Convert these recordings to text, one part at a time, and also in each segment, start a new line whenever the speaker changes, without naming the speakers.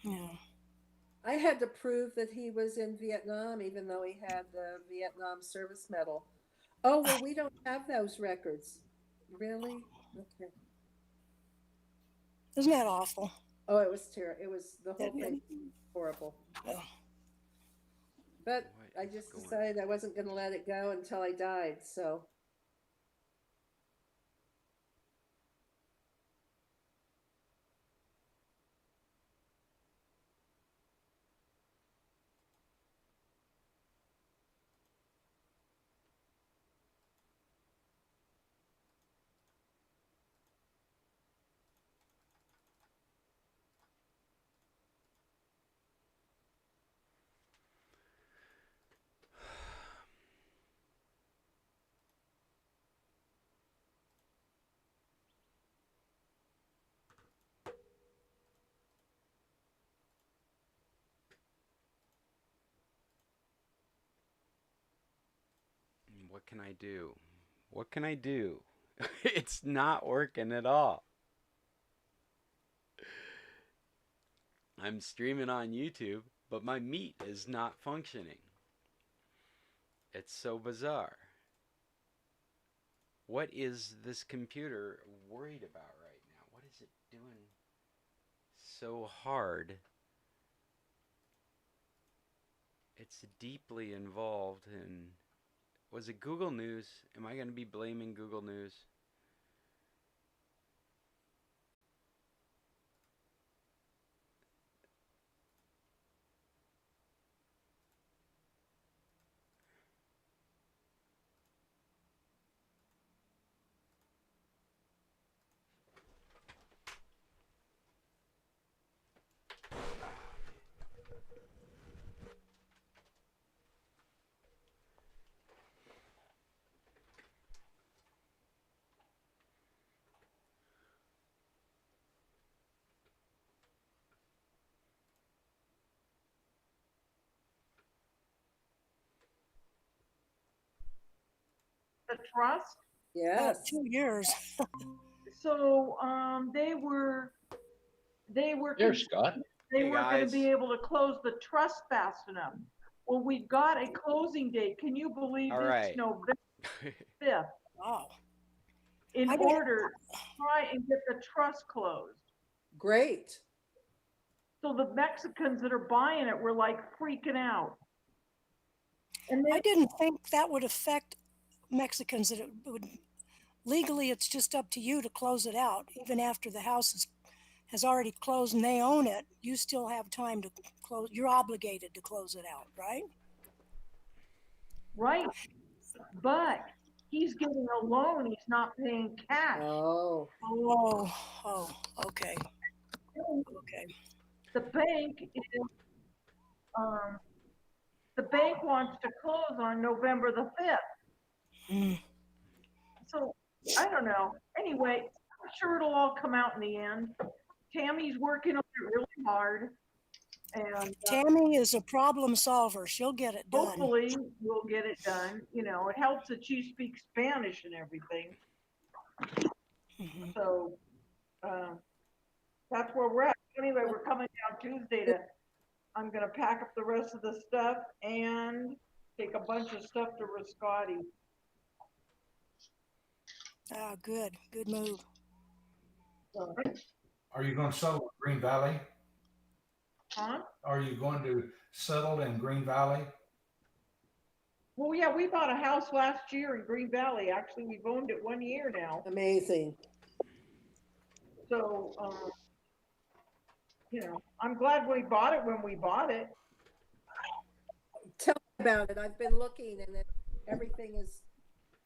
Yeah.
I had to prove that he was in Vietnam, even though he had the Vietnam Service Medal. Oh, well, we don't have those records. Really? Okay.
Isn't that awful?
Oh, it was terrible. It was the whole thing
It,
horrible.
uh,
But
What
I
is
just
going?
decided I wasn't going to let it go until I died. So,
What can I do? What can I do? It's not working at all. I'm streaming on YouTube, but my meat is not functioning. It's so bizarre. What is this computer worried about right now? What is it doing so hard? It's deeply involved in. Was it Google News? Am I going to be blaming Google News?
The trust.
about
yes.
2 years.
So they were
There's Scott.
they
Hey
weren't going to be
guys.
able to close the trust fast enough. Well, we've got a closing date. Can you believe
All
this?
right.
November 5th,
Wow.
in
I did.
order to try and get the trust closed.
Great.
So the Mexicans that are buying it were like freaking out. And
I
then
didn't think that would affect Mexicans. That it would legally, it's just up to you to close it out, even after the house has already closed and they own it. You still have time to close. You're obligated to close it out, right?
right, but he's getting a loan. He's not paying cash.
Oh,
Okay, okay.
The bank is um, the bank wants to close on November the 5th.
Hmm.
So I don't know. Anyway, I'm sure it'll all come out in the end. Tammy's working on it really hard, and
Tammy is a problem solver. She'll get it done.
hopefully we'll get it done. You know, it helps that she speaks Spanish and everything.
Hmm.
So that's where we're at. Anyway, we're coming down Tuesday to. I'm gonna pack up the rest of the stuff and take a bunch of stuff to Rascati.
Ah, good. Good move.
So,
Are you going to settle in Green Valley?
huh?
Are you going to settle in Green Valley?
Well, yeah, we bought a house last year in Green Valley. Actually, we've owned it 1 year now.
amazing.
So, you know, I'm glad we bought it when we bought it.
Tell me about it. I've been looking and everything is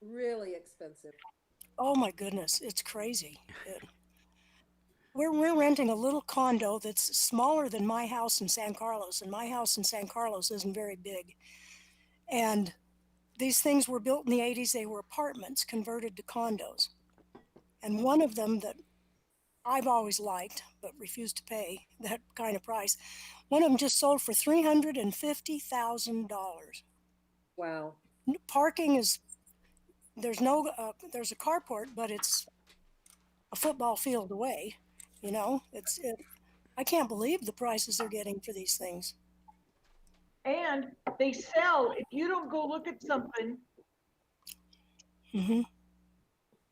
really expensive.
Oh my goodness, it's crazy. We're renting a little condo that's smaller than my house in San Carlos, and my house in San Carlos isn't very big. And these things were built in the 80s. They were apartments converted to condos. And one of them that I've always liked, but refused to pay that kind of price, one of them just sold for $350,000.
Wow.
Parking is, there's a carport, but it's a football field away. You know, I can't believe the prices they're getting for these things.
And they sell, if you don't go look at something
Mm-hmm.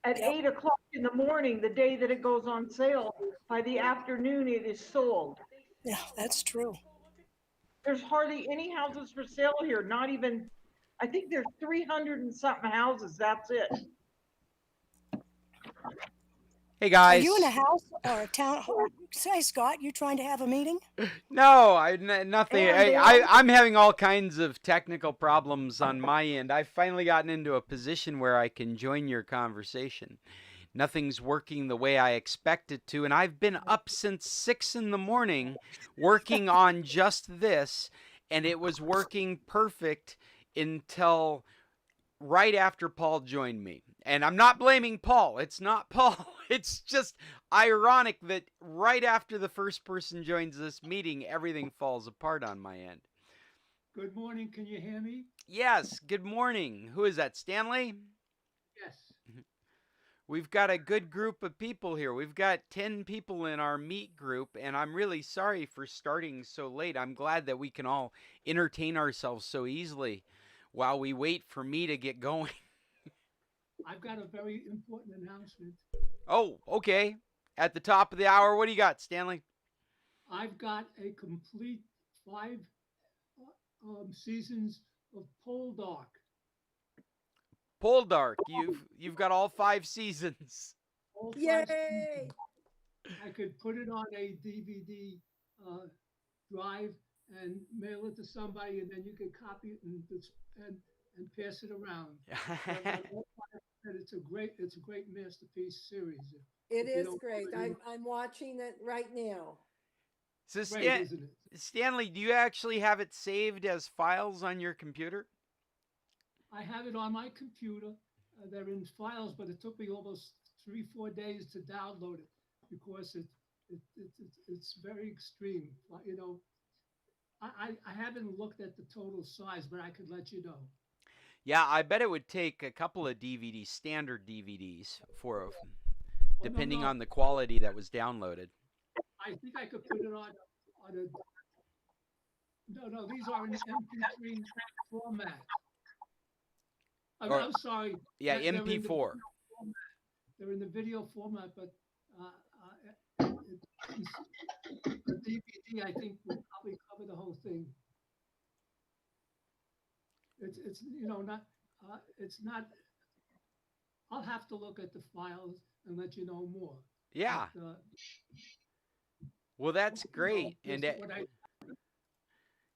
at
Yep.
8 o'clock in the morning, the day that it goes on sale, by the afternoon it is sold.
Yeah, that's true.
There's hardly any houses for sale here, not even, I think there's 300 and something houses, that's it.
Hey
Are
guys.
you in a house or a town? Say, Scott, you trying to have a meeting?
No, nothing.
And
I'm having all kinds of technical problems on my end. I've finally gotten into a position where I can join your conversation. Nothing's working the way I expect it to, and I've been up since 6 in the morning working on just this, and it was working perfect until right after Paul joined me. And I'm not blaming Paul. It's not Paul. It's just ironic that right after the first person joins this meeting, everything falls apart on my end.
Good morning. Can you hear me?
Yes, good morning. Who is that, Stanley?
Yes.
We've got a good group of people here. We've got 10 people in our meet group, and I'm really sorry for starting so late. I'm glad that we can all entertain ourselves so easily while we wait for me to get going.
I've got a very important announcement.
Oh, okay. At the top of the hour, what do you got, Stanley?
I've got a complete 5 seasons of Pole Dark.
Pole Dark. You've got all 5 seasons.
All 5
Yay!
seasons. I could put it on a DVD drive and mail it to somebody, and then you can copy it and pass it around. And it's a great masterpiece series.
It
If you
is
don't
great.
already-
I'm watching it right now.
So
Great, isn't it?
Stanley, do you actually have it saved as files on your computer?
I have it on my computer. They're in files, but it took me almost 3-4 days to download it because it's very extreme. You know, I haven't looked at the total size, but I could let you know.
Yeah, I bet it would take a couple of DVDs, standard DVDs, for depending on the quality that was downloaded.
I think I could put it on a. No, these are in MP3 format. I'm sorry.
Yeah,
they're in the
MP4.
video format. They're in the video format, but a DVD I think would probably cover the whole thing. It's not it's not. I'll have to look at the files and let you know more.
Yeah.
But,
Well, that's great.
this
And
is what I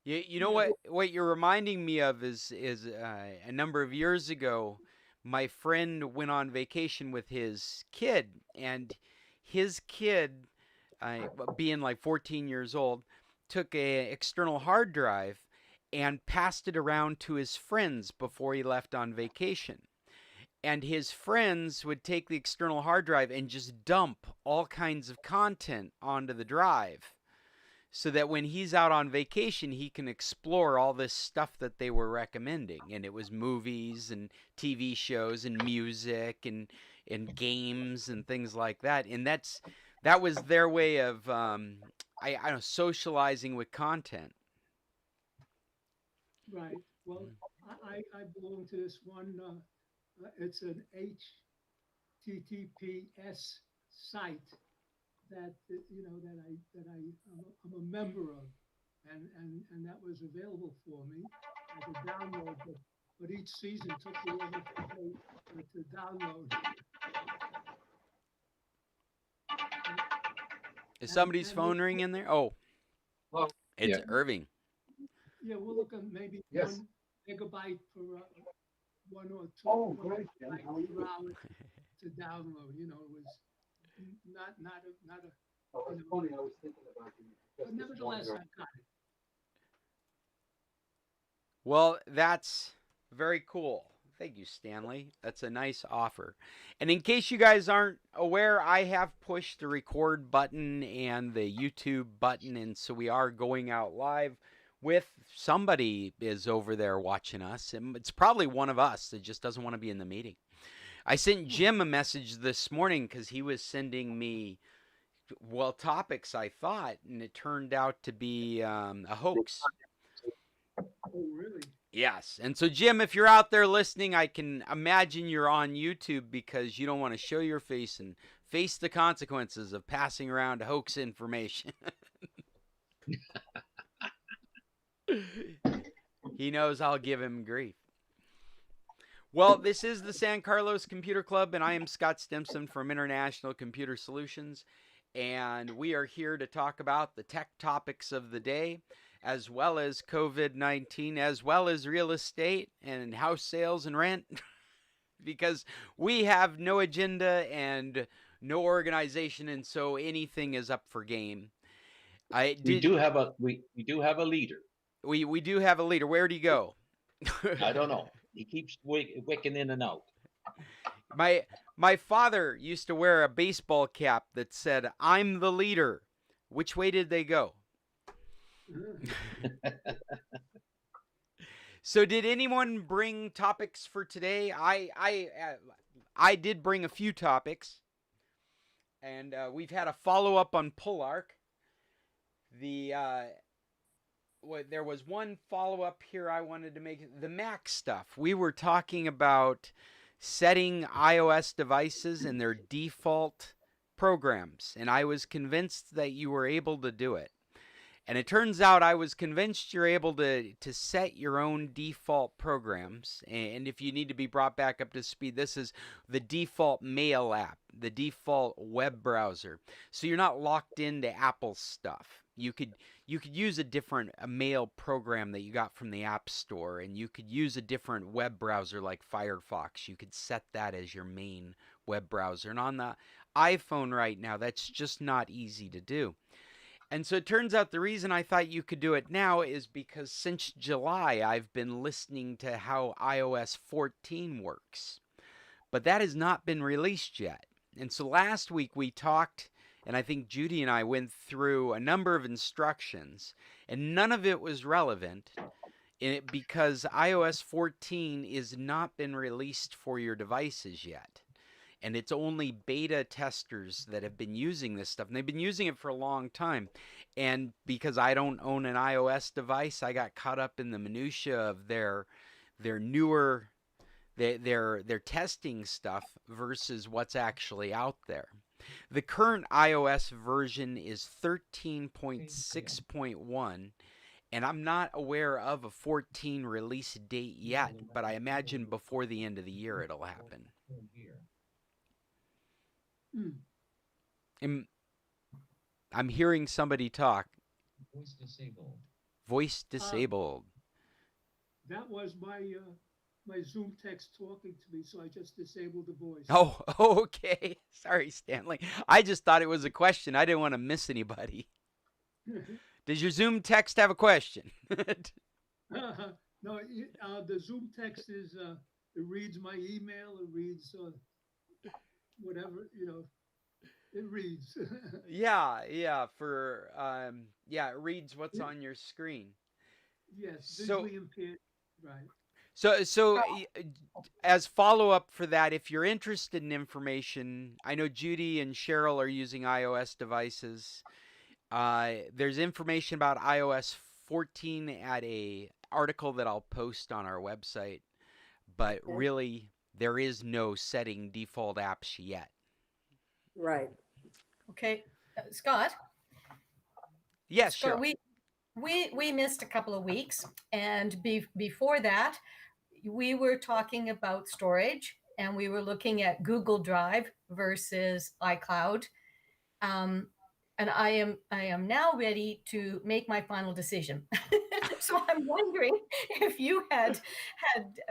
you know what you're reminding me of is a number of years ago, my friend went on vacation with his kid, and his kid, being like 14 years old, took a external hard drive and passed it around to his friends before he left on vacation. And his friends would take the external hard drive and just dump all kinds of content onto the drive, so that when he's out on vacation, he can explore all this stuff that they were recommending. And it was movies and TV shows and music and games and things like that. And that was their way of I don't know, socializing with content.
Right. Well, I belong to this one. It's an HTTPS site that I'm a member of, and that was available for me as a download. But each season took me over to download.
Is somebody's
and
phone ringing there? Oh,
Hello?
it's
Yeah.
Irving.
Yeah, we're looking maybe
Yes.
1 megabyte per 1 or 2
Oh, great, Ken.
megabyte
How are you?
per hour to download. You know, it was not a.
Oh, it's funny, I was thinking about you.
But nevertheless, I got it.
Well, that's very cool. Thank you, Stanley. That's a nice offer. And in case you guys aren't aware, I have pushed the record button and the YouTube button, and so we are going out live with somebody is over there watching us. And it's probably one of us that just doesn't want to be in the meeting. I sent Jim a message this morning because he was sending me well, topics, I thought, and it turned out to be a hoax.
Oh, really?
Yes. And so, Jim, if you're out there listening, I can imagine you're on YouTube because you don't want to show your face and face the consequences of passing around hoax information. He knows I'll give him grief. Well, this is the San Carlos Computer Club, and I am Scott Stimson from International Computer Solutions. And we are here to talk about the tech topics of the day, as well as COVID-19, as well as real estate and house sales and rent, because we have no agenda and no organization, and so anything is up for game.
We do have a leader.
We do have a leader. Where'd he go?
I don't know. He keeps wicking in and out.
My father used to wear a baseball cap that said, "I'm the leader." Which way did they go? So did anyone bring topics for today? I did bring a few topics. And we've had a follow-up on Pulark. There was one follow-up here I wanted to make. The Mac stuff. We were talking about setting iOS devices and their default programs, and I was convinced that you were able to do it. And it turns out I was convinced you're able to set your own default programs. And if you need to be brought back up to speed, this is the default mail app, the default web browser. So you're not locked into Apple stuff. You could use a mail program that you got from the App Store, and you could use a different web browser like Firefox. You could set that as your main web browser. And on the iPhone right now, that's just not easy to do. And so it turns out the reason I thought you could do it now is because since July, I've been listening to how iOS 14 works. But that has not been released yet. And so last week we talked, and I think Judy and I went through a number of instructions, and none of it was relevant because iOS 14 is not been released for your devices yet. And it's only beta testers that have been using this stuff. And they've been using it for a long time. And because I don't own an iOS device, I got caught up in the minutia of their newer, their testing stuff versus what's actually out there. The current iOS version is 13.6.1. And I'm not aware of a 14 release date yet. But I imagine before the end of the year it'll happen. I'm hearing somebody talk. Voice disabled.
That was my Zoom text talking to me, so I just disabled the voice.
Oh, okay. Sorry, Stanley. I just thought it was a question. I didn't want to miss anybody. Does your Zoom text have a question?
No, the Zoom text is, it reads my email, it reads whatever, it reads.
Yeah, it reads what's on your screen.
Yes, visually impaired, right.
So as follow-up for that, if you're interested in information, I know Judy and Cheryl are using iOS devices. There's information about iOS 14 at a article that I'll post on our website, but really there is no setting default apps yet.
Right.
Okay, Scott.
Yes,
Scott,
sure.
We missed a couple of weeks, and before that, we were talking about storage, and we were looking at Google Drive versus iCloud. And I am now ready to make my final decision. So I'm wondering if you had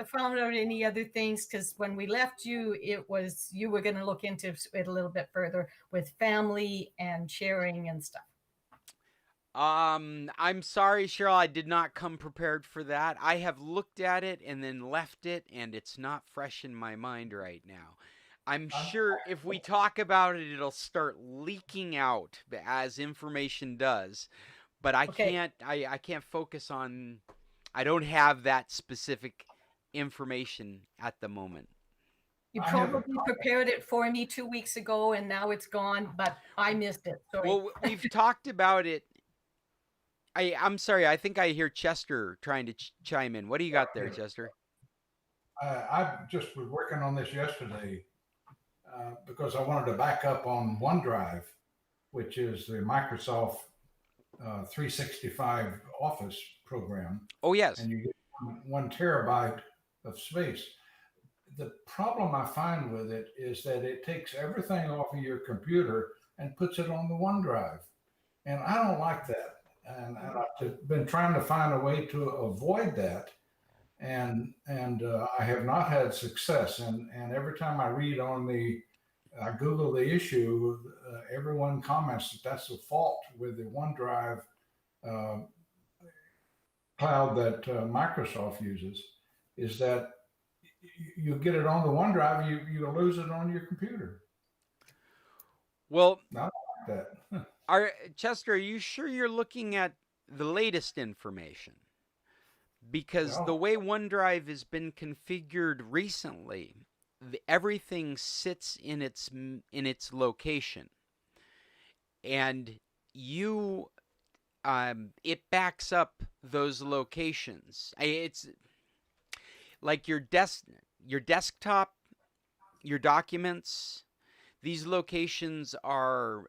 found out any other things, because when we left you, you were going to look into it a little bit further with family and sharing and stuff.
I'm sorry, Cheryl, I did not come prepared for that. I have looked at it and then left it, and it's not fresh in my mind right now. I'm sure if we talk about it, it'll start leaking out as information does. But I can't focus on, I don't have that specific information at the moment.
You
I have a
probably prepared it for me 2 weeks ago and now it's gone, but I missed it. Sorry.
Well, we've talked about it. I'm sorry. I think I hear Chester trying to chime in. What do you got there, Chester?
I just was working on this yesterday because I wanted to back up on OneDrive, which is the Microsoft 365 Office program,
Oh, yes.
and you get 1 terabyte of space. The problem I find with it is that it takes everything off of your computer and puts it on the OneDrive. And I don't like that. And I've been trying to find a way to avoid that. And I have not had success. And every time I read on I Google the issue, everyone comments that that's a fault with the OneDrive cloud that Microsoft uses, is that you get it on the OneDrive, you lose it on your computer.
Well,
Not like that.
Chester, are you sure you're looking at the latest information? Because the way OneDrive has been configured recently, everything sits in its location, and it backs up those locations. It's like your desktop, your documents. These locations are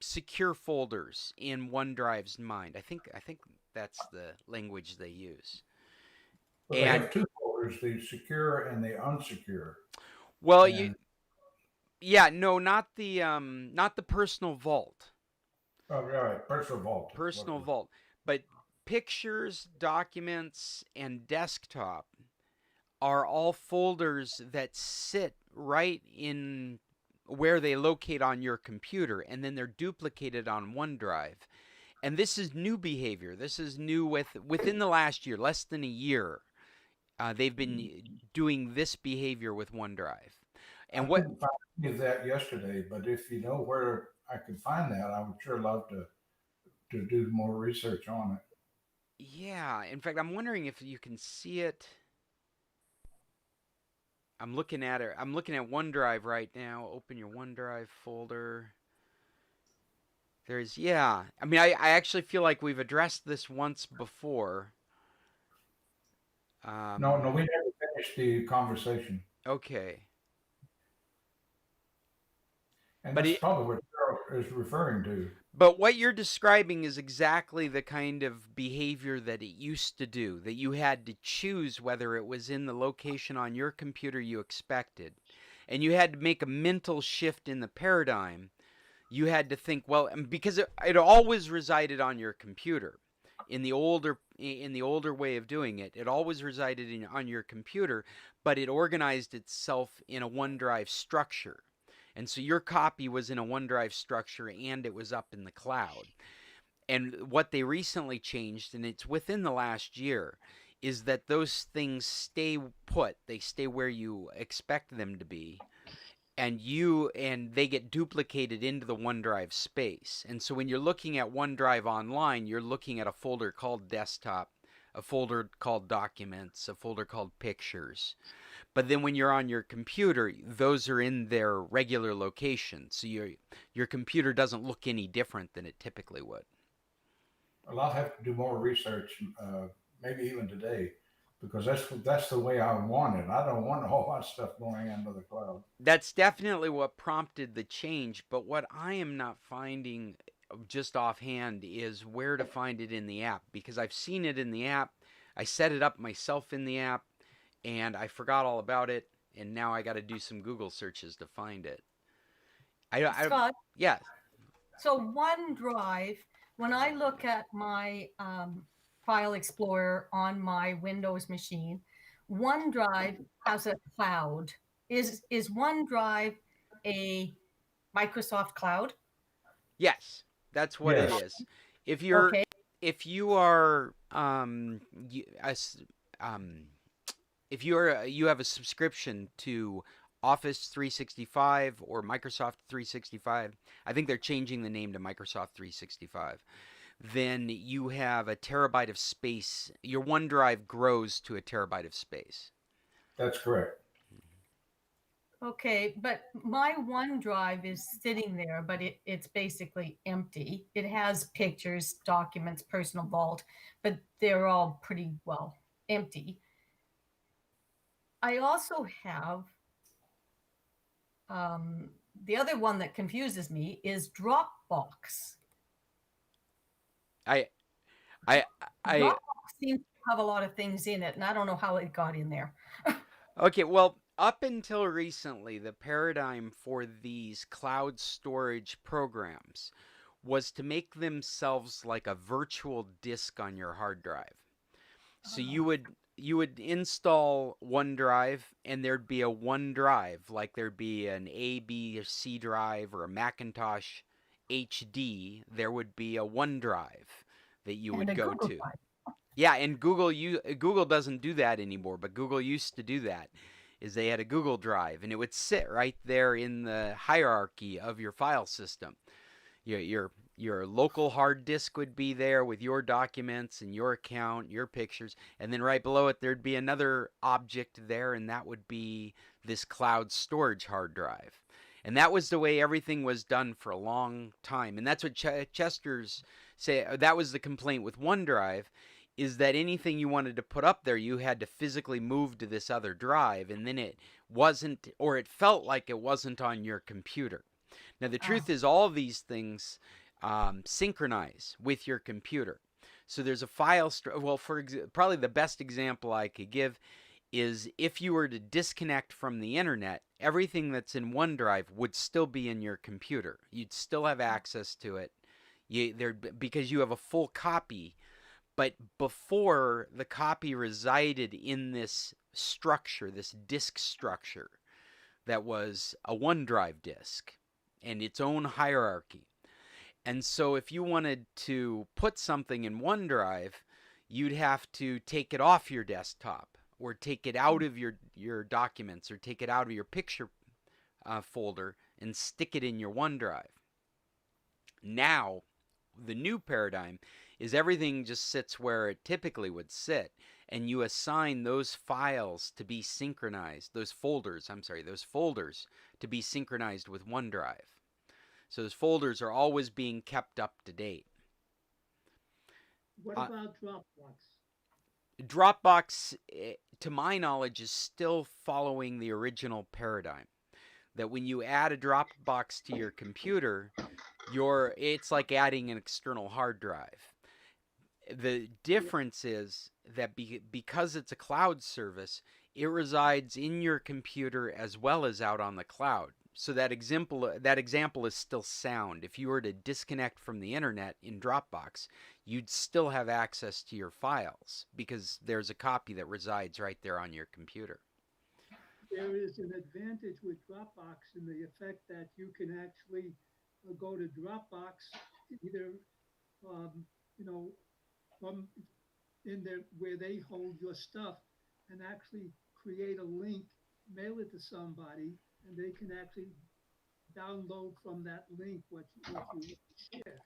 secure folders in OneDrive's mind. I think that's the language they use.
Well, they have 2 folders: the secure and the unsecure.
Well, not the personal vault.
Oh, right, personal vault.
Personal vault, but pictures, documents, and desktop are all folders that sit right in where they locate on your computer, and then they're duplicated on OneDrive. And this is new behavior. This is new within the last year, less than a year. They've been doing this behavior with OneDrive. And
I couldn't find any of that yesterday, but if you know where I could find that, I would sure love to do more research on it.
Yeah, in fact, I'm wondering if you can see it. I'm looking at it. I'm looking at OneDrive right now. Open your OneDrive folder. I mean, I actually feel like we've addressed this once before.
No, we never finished the conversation.
Okay.
And that's probably what Carol is referring to.
But what you're describing is exactly the kind of behavior that it used to do, that you had to choose whether it was in the location on your computer you expected. And you had to make a mental shift in the paradigm. You had to think, well, because it always resided on your computer. In the older way of doing it, it always resided on your computer, but it organized itself in a OneDrive structure. And so your copy was in a OneDrive structure and it was up in the cloud. And what they recently changed, and it's within the last year, is that those things stay put. They stay where you expect them to be. And they get duplicated into the OneDrive space. And so when you're looking at OneDrive online, you're looking at a folder called Desktop, a folder called Documents, a folder called Pictures. But then when you're on your computer, those are in their regular location. So your computer doesn't look any different than it typically would.
Well, I'll have to do more research, maybe even today, because that's the way I want it. I don't want all that stuff going into the cloud.
That's definitely what prompted the change. But what I am not finding just offhand is where to find it in the app, because I've seen it in the app. I set it up myself in the app, and I forgot all about it, and now I got to do some Google searches to find it.
Scott?
Yeah.
So OneDrive, when I look at my File Explorer on my Windows machine, OneDrive has a cloud. Is OneDrive a Microsoft cloud?
Yes, that's what it is. If you're,
Okay.
if you are, you have a subscription to Office 365 or Microsoft 365, I think they're changing the name to Microsoft 365, then you have a terabyte of space. Your OneDrive grows to a terabyte of space.
That's correct.
Okay, but my OneDrive is sitting there, but it's basically empty. It has pictures, documents, personal vault, but they're all pretty well empty. I also have the other one that confuses me is Dropbox.
I
Dropbox seems to have a lot of things in it, and I don't know how it got in there.
Okay, well, up until recently, the paradigm for these cloud storage programs was to make themselves like a virtual disk on your hard drive. So you would install OneDrive, and there'd be a OneDrive, like there'd be an A, B, or C drive, or a Macintosh HD. There would be a OneDrive that you
And
would
a
go
Google
to.
Drive.
Yeah, and Google doesn't do that anymore, but Google used to do that. Is they had a Google Drive, and it would sit right there in the hierarchy of your file system. Your local hard disk would be there with your documents and your account, your pictures, and then right below it there'd be another object there, and that would be this cloud storage hard drive. And that was the way everything was done for a long time. And that's what Chester's say. That was the complaint with OneDrive, is that anything you wanted to put up there, you had to physically move to this other drive, and then it wasn't, or it felt like it wasn't on your computer. Now, the truth is all of these things synchronize with your computer. So there's a file, well, probably the best example I could give is if you were to disconnect from the internet, everything that's in OneDrive would still be in your computer. You'd still have access to it because you have a full copy. But before, the copy resided in this structure, this disk structure that was a OneDrive disk and its own hierarchy. And so if you wanted to put something in OneDrive, you'd have to take it off your desktop or take it out of your documents or take it out of your picture folder and stick it in your OneDrive. Now, the new paradigm is everything just sits where it typically would sit, and you assign those files to be synchronized, those folders to be synchronized with OneDrive. So those folders are always being kept up to date.
What about Dropbox?
Dropbox, to my knowledge, is still following the original paradigm. That when you add a Dropbox to your computer, it's like adding an external hard drive. The difference is that because it's a cloud service, it resides in your computer as well as out on the cloud. So that example is still sound. If you were to disconnect from the internet in Dropbox, you'd still have access to your files because there's a copy that resides right there on your computer.
There is an advantage with Dropbox in the effect that you can actually go to Dropbox either, from in there where they hold your stuff and actually create a link, mail it to somebody, and they can actually download from that link what you share.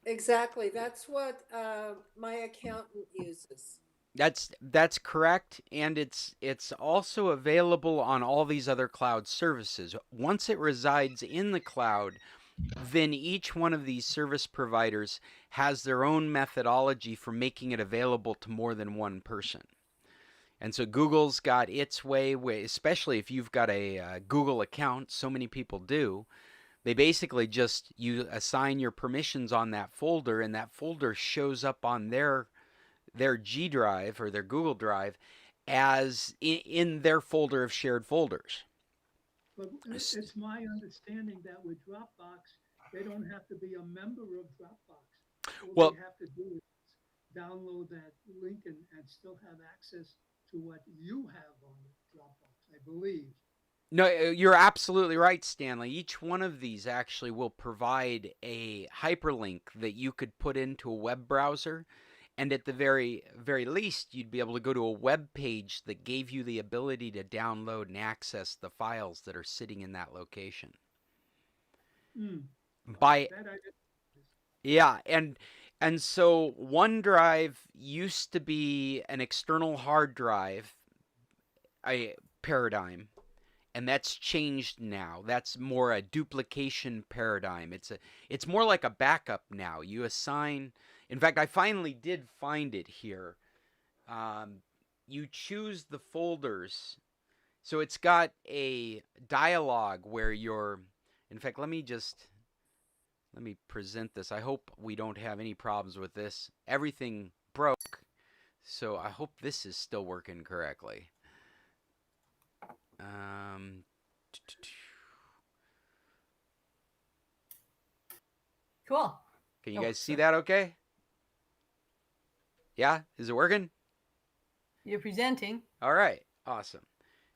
Exactly. That's what my accountant uses.
That's correct, and it's also available on all these other cloud services. Once it resides in the cloud, then each one of these service providers has their own methodology for making it available to more than one person. And so Google's got its way, especially if you've got a Google account, so many people do. They basically you assign your permissions on that folder, and that folder shows up on their G drive or their Google Drive as in their folder of shared folders.
But it's my understanding that with Dropbox, they don't have to be a member of Dropbox. All they have to do is download that link and still have access to what you have on Dropbox, I believe.
No, you're absolutely right, Stanley. Each one of these actually will provide a hyperlink that you could put into a web browser. And at the very least, you'd be able to go to a web page that gave you the ability to download and access the files that are sitting in that location. And so OneDrive used to be an external hard drive, paradigm, and that's changed now. That's more a duplication paradigm. It's more like a backup now. You assign. In fact, I finally did find it here. You choose the folders. So it's got a dialog where you're. In fact, let me present this. I hope we don't have any problems with this. Everything broke, so I hope this is still working correctly.
Cool.
Can you
Oh,
guys see
sorry.
that okay? Yeah? Is it working?
You're presenting.
All right. Awesome.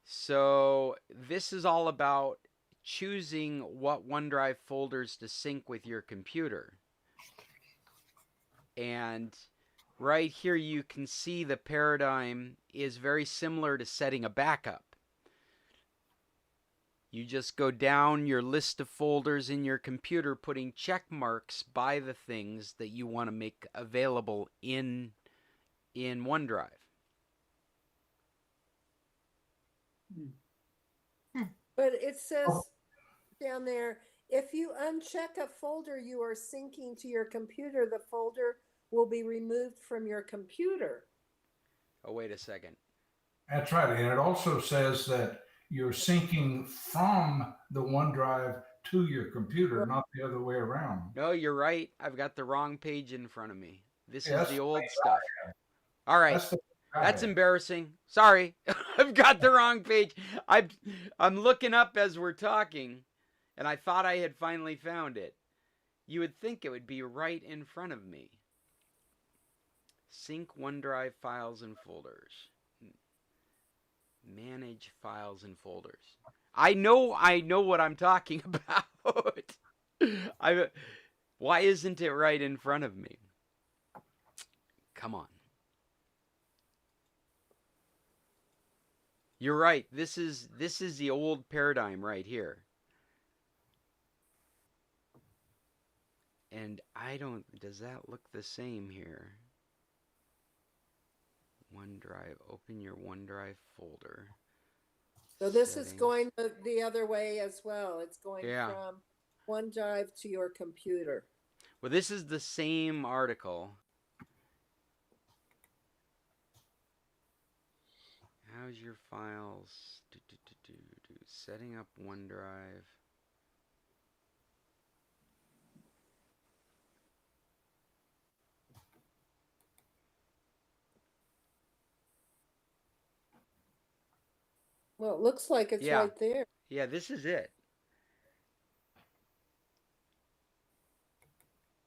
So this is all about choosing what OneDrive folders to sync with your computer. And right here you can see the paradigm is very similar to setting a backup. You just go down your list of folders in your computer, putting check marks by the things that you want to make available in OneDrive.
But it says down there, if you uncheck a folder you are syncing to your computer, the folder will be removed from your computer.
Oh, wait a second.
That's right. And it also says that you're syncing from the OneDrive to your computer, not the other way around.
No, you're right. I've got the wrong page in front of me. This
Yeah,
is the old stuff. All right.
That's
That's embarrassing. Sorry. I've got the wrong page. I'm looking up as we're talking, and I thought I had finally found it. You would think it would be right in front of me. Sync OneDrive files and folders. Manage files and folders. I know what I'm talking about. Why isn't it right in front of me? Come on. You're right. This is the old paradigm right here. And does that look the same here? OneDrive, open your OneDrive folder.
So this
Settings.
is going the other way as well. It's going
Yeah.
from OneDrive to your computer.
Well, this is the same article. How's your files? Setting up OneDrive.
Well, it looks like it's right there.
Yeah, this is it.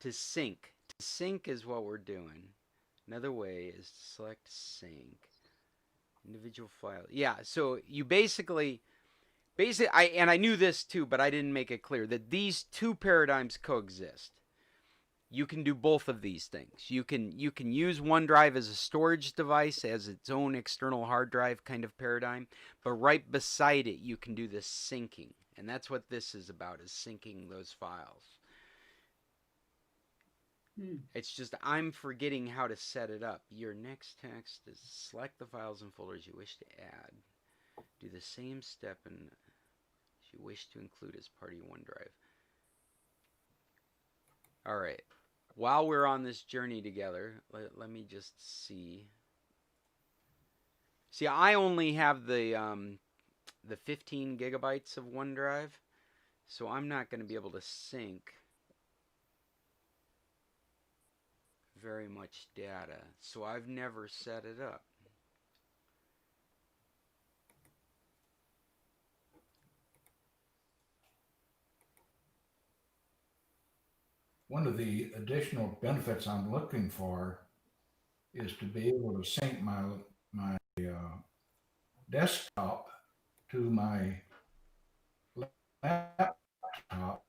To sync. To sync is what we're doing. Another way is to select sync. Individual file. Yeah, so you basically I knew this too, but I didn't make it clear that these two paradigms coexist. You can do both of these things. You can use OneDrive as a storage device, as its own external hard drive kind of paradigm, but right beside it you can do this syncing. And that's what this is about, is syncing those files. It's just I'm forgetting how to set it up. Your next text is select the files and folders you wish to add. Do the same step and you wish to include as part of your OneDrive. All right. While we're on this journey together, let me just see. See, I only have the 15 gigabytes of OneDrive, so I'm not going to be able to sync very much data. So I've never set it up.
One of the additional benefits I'm looking for is to be able to sync my desktop to my laptop,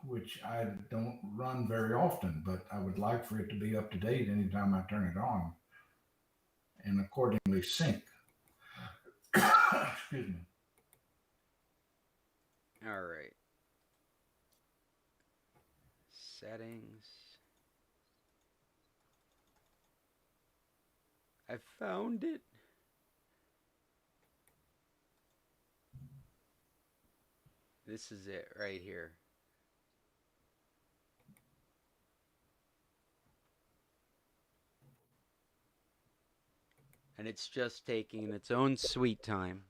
which I don't run very often, but I would like for it to be up to date anytime I turn it on, and accordingly sync. Excuse me.
All right. Settings. I found it. This is it right here. And it's just taking its own sweet time.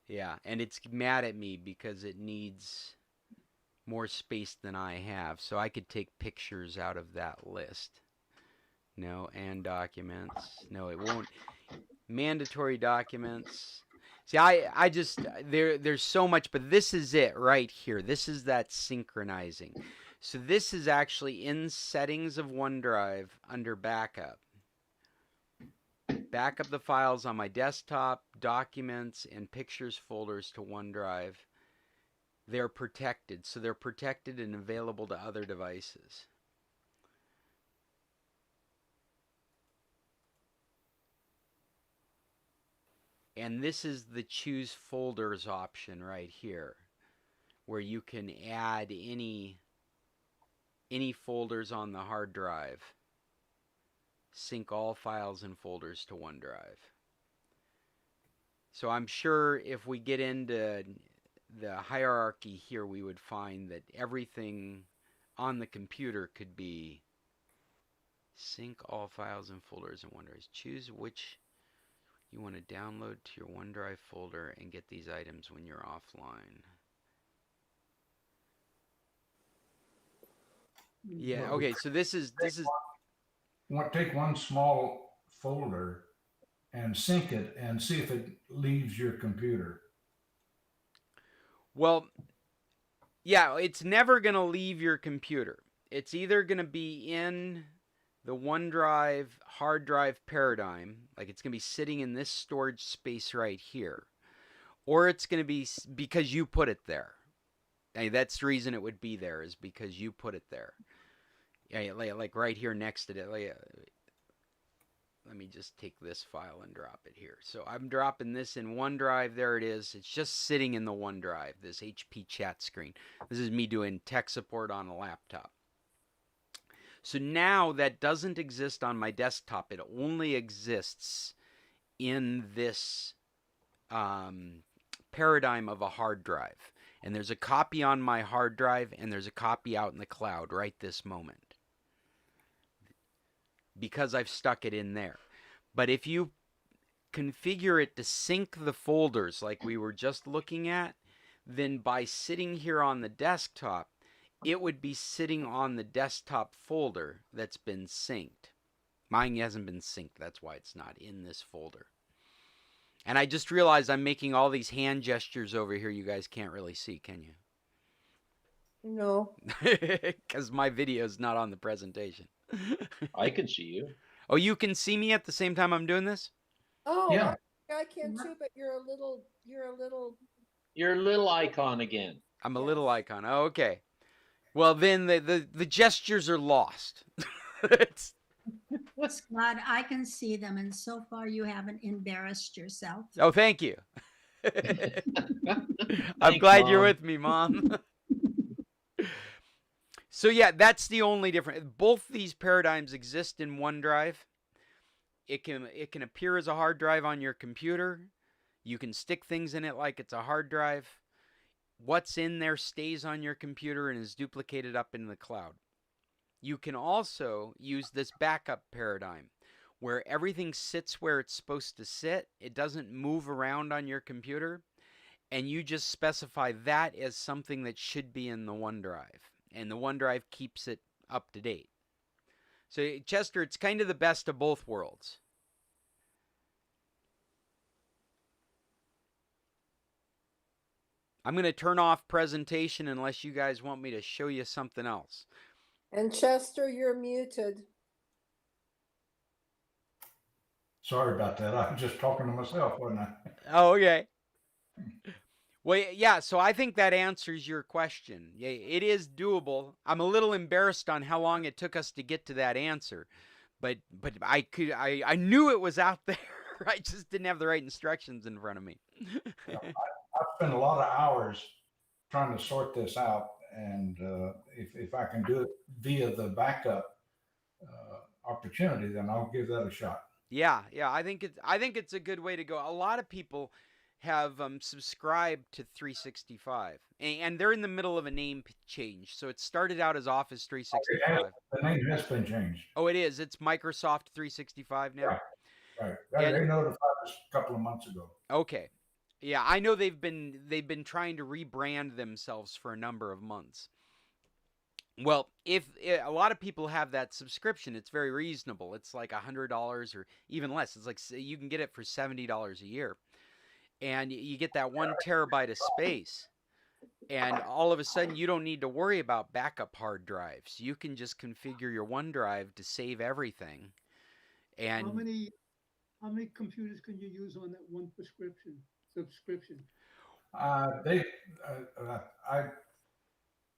Yeah, and it's mad at me because it needs more space than I have. So I could take pictures out of that list. No, and documents. No, it won't. Mandatory documents. See, I just, there's so much, but this is it right here. This is that synchronizing. So this is actually in settings of OneDrive under backup. Back up the files on my desktop, documents, and pictures folders to OneDrive. They're protected, so they're protected and available to other devices. And this is the choose folders option right here, where you can add any folders on the hard drive. Sync all files and folders to OneDrive. So I'm sure if we get into the hierarchy here, we would find that everything on the computer could be sync all files and folders in OneDrive. Choose which you want to download to your OneDrive folder and get these items when you're offline. Yeah, okay, so this is
take one small folder and sync it and see if it leaves your computer.
Well, yeah, it's never going to leave your computer. It's either going to be in the OneDrive hard drive paradigm, like it's going to be sitting in this storage space right here, or it's going to be because you put it there. And that's the reason it would be there, is because you put it there. Yeah, like right here next to it. Let me just take this file and drop it here. So I'm dropping this in OneDrive. There it is. It's just sitting in the OneDrive, this HP chat screen. This is me doing tech support on a laptop. So now that doesn't exist on my desktop. It only exists in this paradigm of a hard drive. And there's a copy on my hard drive, and there's a copy out in the cloud right this moment, because I've stuck it in there. But if you configure it to sync the folders like we were just looking at, then by sitting here on the desktop, it would be sitting on the desktop folder that's been synced. Mine hasn't been synced. That's why it's not in this folder. And I just realized I'm making all these hand gestures over here you guys can't really see, can you?
No.
Because my video is not on the presentation.
I can see you.
Oh, you can see me at the same time I'm doing this?
Oh,
Yeah.
I can too, but you're a little.
Your little icon again.
I'm a
Yes.
little icon. Oh, okay. Well, then the gestures are lost. It's,
Scott, I can see them, and so far you haven't embarrassed yourself.
oh, thank you. I'm
Thanks,
glad you're
Mom.
with me, Mom. So yeah, that's the only difference. Both these paradigms exist in OneDrive. It can appear as a hard drive on your computer. You can stick things in it like it's a hard drive. What's in there stays on your computer and is duplicated up in the cloud. You can also use this backup paradigm where everything sits where it's supposed to sit. It doesn't move around on your computer, and you just specify that as something that should be in the OneDrive, and the OneDrive keeps it up to date. So Chester, it's kind of the best of both worlds. I'm going to turn off presentation unless you guys want me to show you something else.
And Chester, you're muted.
Sorry about that. I was just talking to myself, wasn't I?
Oh, okay. Well, yeah, so I think that answers your question. Yeah, it is doable. I'm a little embarrassed on how long it took us to get to that answer, but I knew it was out there. I just didn't have the right instructions in front of me.
I've spent a lot of hours trying to sort this out, and if I can do it via the backup opportunity, then I'll give that a shot.
Yeah, yeah. I think it's a good way to go. A lot of people have subscribed to 365, and they're in the middle of a name change. So it started out as Office
It has,
365.
the name has been changed.
Oh, it is. It's Microsoft 365 now.
Yeah, right.
And
They notified us a couple of months ago.
okay, yeah, I know they've been trying to rebrand themselves for a number of months. Well, if a lot of people have that subscription, it's very reasonable. It's like $100 or even less. It's like you can get it for $70 a year, and you get that 1 terabyte of space. And all of a sudden, you don't need to worry about backup hard drives. You can just configure your OneDrive to save everything.
How
And
many computers can you use on that one subscription?
They, I,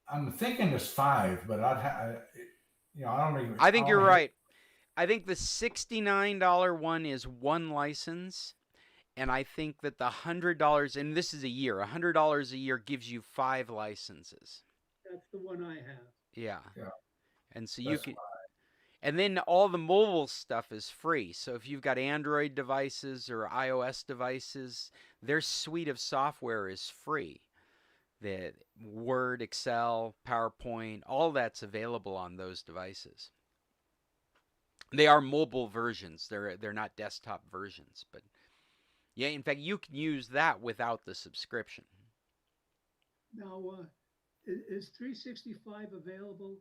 I'm thinking it's 5, but I don't even.
I think you're right. I think the $69 one is one license, and I think that the $100, and this is a year, $100 a year gives you 5 licenses.
That's the one I have.
Yeah.
Yeah.
And so
That's
you can, and then all the mobile stuff is free. So if you've got Android devices or iOS devices, their suite of software is free. The Word, Excel, PowerPoint, all that's available on those devices. They are mobile versions. They're not desktop versions, but yeah, in fact, you can use that without the subscription.
Now, is 365 available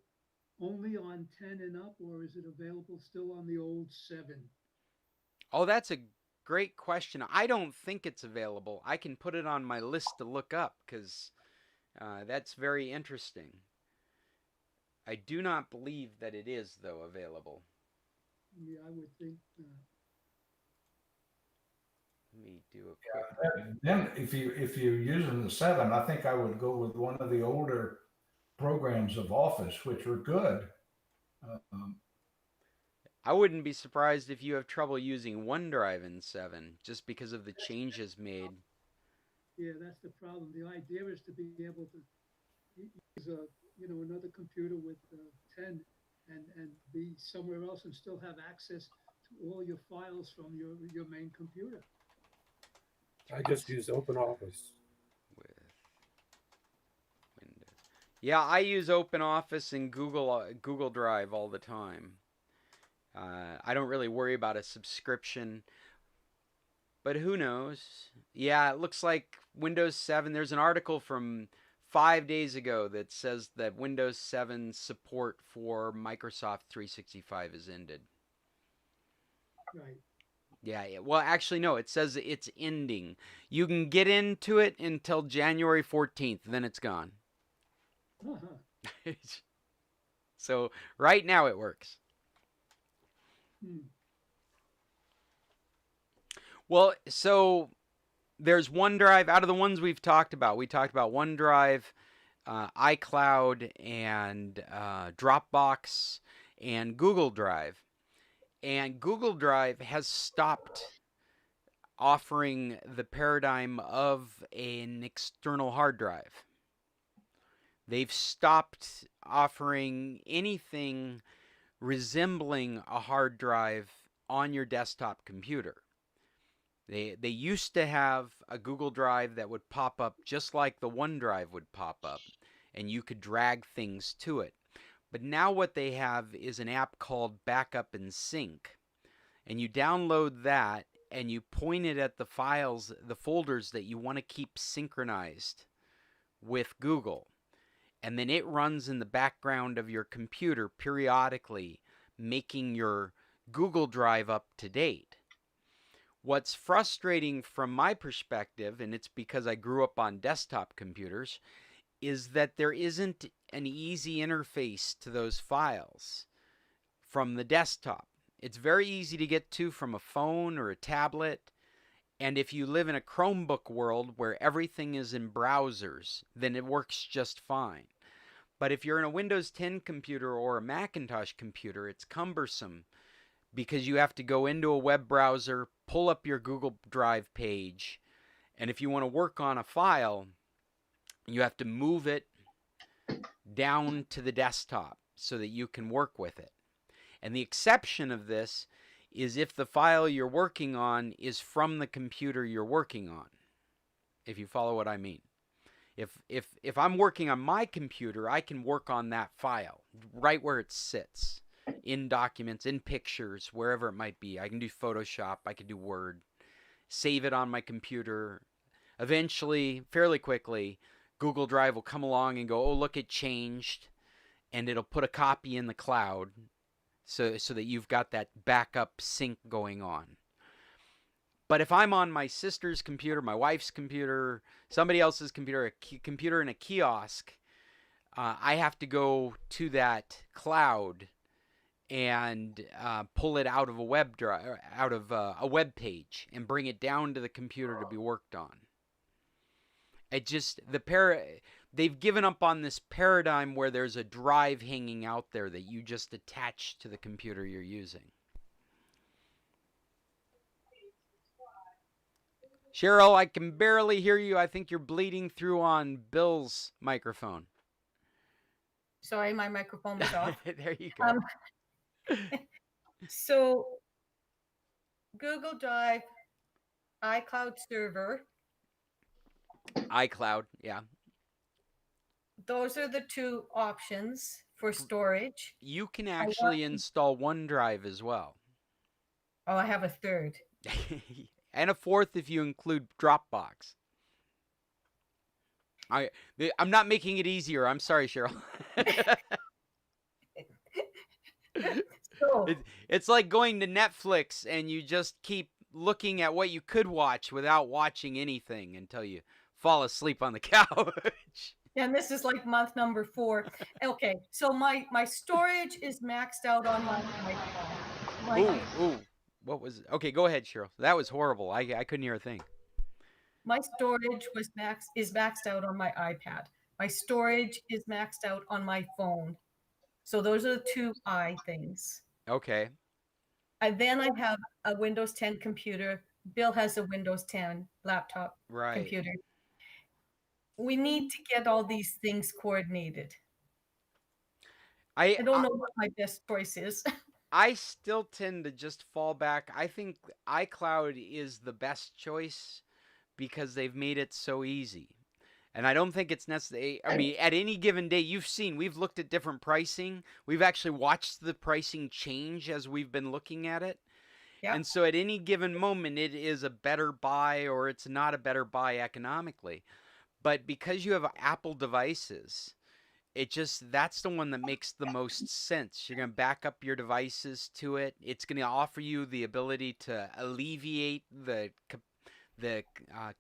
only on 10 and up, or is it available still on the old 7?
Oh, that's a great question. I don't think it's available. I can put it on my list to look up because that's very interesting. I do not believe that it is, though, available.
Yeah, I would think.
Let me do a quick.
Then if you're using the 7, I think I would go with one of the older programs of Office, which were good.
I wouldn't be surprised if you have trouble using OneDrive in 7 just because of the changes made.
Yeah, that's the problem. The idea is to be able to use another computer with 10 and be somewhere else and still have access to all your files from your main computer.
I just use OpenOffice.
With Windows. Yeah, I use OpenOffice and Google Drive all the time. I don't really worry about a subscription, but who knows? Yeah, it looks like Windows 7. There's an article from 5 days ago that says that Windows 7 support for Microsoft 365 is ended.
Right.
Yeah, well, actually, no, it says it's ending. You can get into it until January 14th, then it's gone.
Uh-huh.
So right now it works. Well, so there's OneDrive. Out of the ones we talked about OneDrive, iCloud, and Dropbox, and Google Drive. And Google Drive has stopped offering the paradigm of an external hard drive. They've stopped offering anything resembling a hard drive on your desktop computer. They used to have a Google Drive that would pop up just like the OneDrive would pop up, and you could drag things to it. But now what they have is an app called Backup and Sync. And you download that and you point it at the files, the folders that you want to keep synchronized with Google. And then it runs in the background of your computer periodically, making your Google Drive up to date. What's frustrating from my perspective, and it's because I grew up on desktop computers, is that there isn't an easy interface to those files from the desktop. It's very easy to get to from a phone or a tablet, and if you live in a Chromebook world where everything is in browsers, then it works just fine. But if you're in a Windows 10 computer or a Macintosh computer, it's cumbersome because you have to go into a web browser, pull up your Google Drive page, and if you want to work on a file, you have to move it down to the desktop so that you can work with it. And the exception of this is if the file you're working on is from the computer you're working on, if you follow what I mean. If I'm working on my computer, I can work on that file right where it sits, in documents, in pictures, wherever it might be. I can do Photoshop, I can do Word, save it on my computer. Eventually, fairly quickly, Google Drive will come along and go, oh, look, it changed, and it'll put a copy in the cloud so that you've got that backup sync going on. But if I'm on my sister's computer, my wife's computer, somebody else's computer, a computer in a kiosk, I have to go to that cloud and pull it out of a web drive, out of a web page, and bring it down to the computer to be worked on. It just they've given up on this paradigm where there's a drive hanging out there that you just attach to the computer you're using. Cheryl, I can barely hear you. I think you're bleeding through on Bill's microphone.
Sorry, my microphone was off.
There you go.
So Google Drive, iCloud server.
iCloud, yeah.
Those are the two options for storage.
You can actually install OneDrive as well.
Oh, I have a third.
And a fourth if you include Dropbox. I'm not making it easier. I'm sorry, Cheryl. It's like going to Netflix and you just keep looking at what you could watch without watching anything until you fall asleep on the couch.
And this is like month number 4. Okay, so my storage is maxed out on my phone.
Ooh. What was it? Okay, go ahead, Cheryl. That was horrible. I couldn't hear a thing.
My storage is maxed out on my iPad. My storage is maxed out on my phone. So those are the two things.
Okay.
And then I have a Windows 10 computer. Bill has a Windows 10 laptop computer. We need to get all these things coordinated. I don't know what my best choice is.
I still tend to just fall back. I think iCloud is the best choice because they've made it so easy. And I don't think it's necessary. I mean, at any given day, we've looked at different pricing. We've actually watched the pricing change as we've been looking at it. Yep. And so at any given moment, it is a better buy or it's not a better buy economically. But because you have Apple devices, that's the one that makes the most sense. You're going to back up your devices to it. It's going to offer you the ability to alleviate the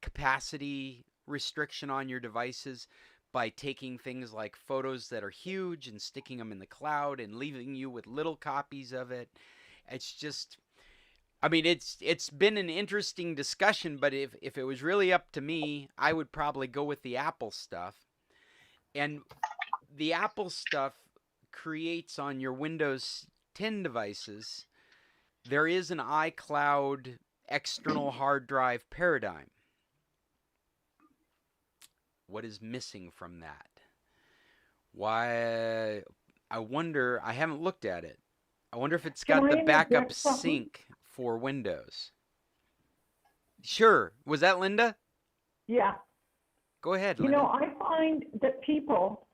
capacity restriction on your devices by taking things like photos that are huge and sticking them in the cloud and leaving you with little copies of it. It's just, I mean, it's been an interesting discussion, but if it was really up to me, I would probably go with the Apple stuff. And the Apple stuff creates on your Windows 10 devices, there is an iCloud external hard drive paradigm. What is missing from that? Why? I wonder, I haven't looked at it. I wonder if it's got the backup sync for Windows. Sure. Was that Linda?
Yeah.
Go ahead, Linda.
You know, I find that people,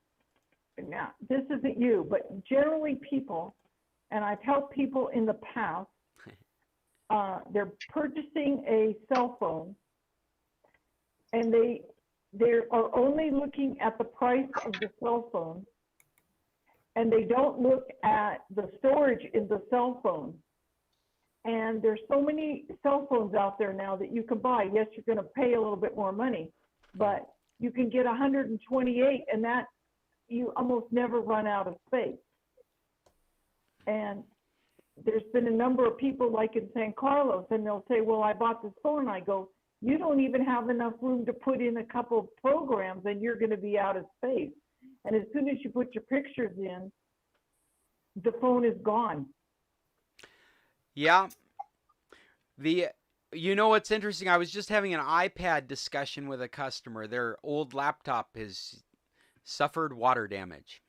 now this isn't you, but generally people, and I've helped people in the past, they're purchasing a cell phone and they are only looking at the price of the cell phone and they don't look at the storage in the cell phone. And there's so many cell phones out there now that you can buy. Yes, you're going to pay a little bit more money, but you can get 128 and that you almost never run out of space. And there's been a number of people like in San Carlos and they'll say, well, I bought this phone. I go, you don't even have enough room to put in a couple of programs and you're going to be out of space. And as soon as you put your pictures in, the phone is gone.
Yeah. You know what's interesting? I was just having an iPad discussion with a customer. Their old laptop has suffered water damage,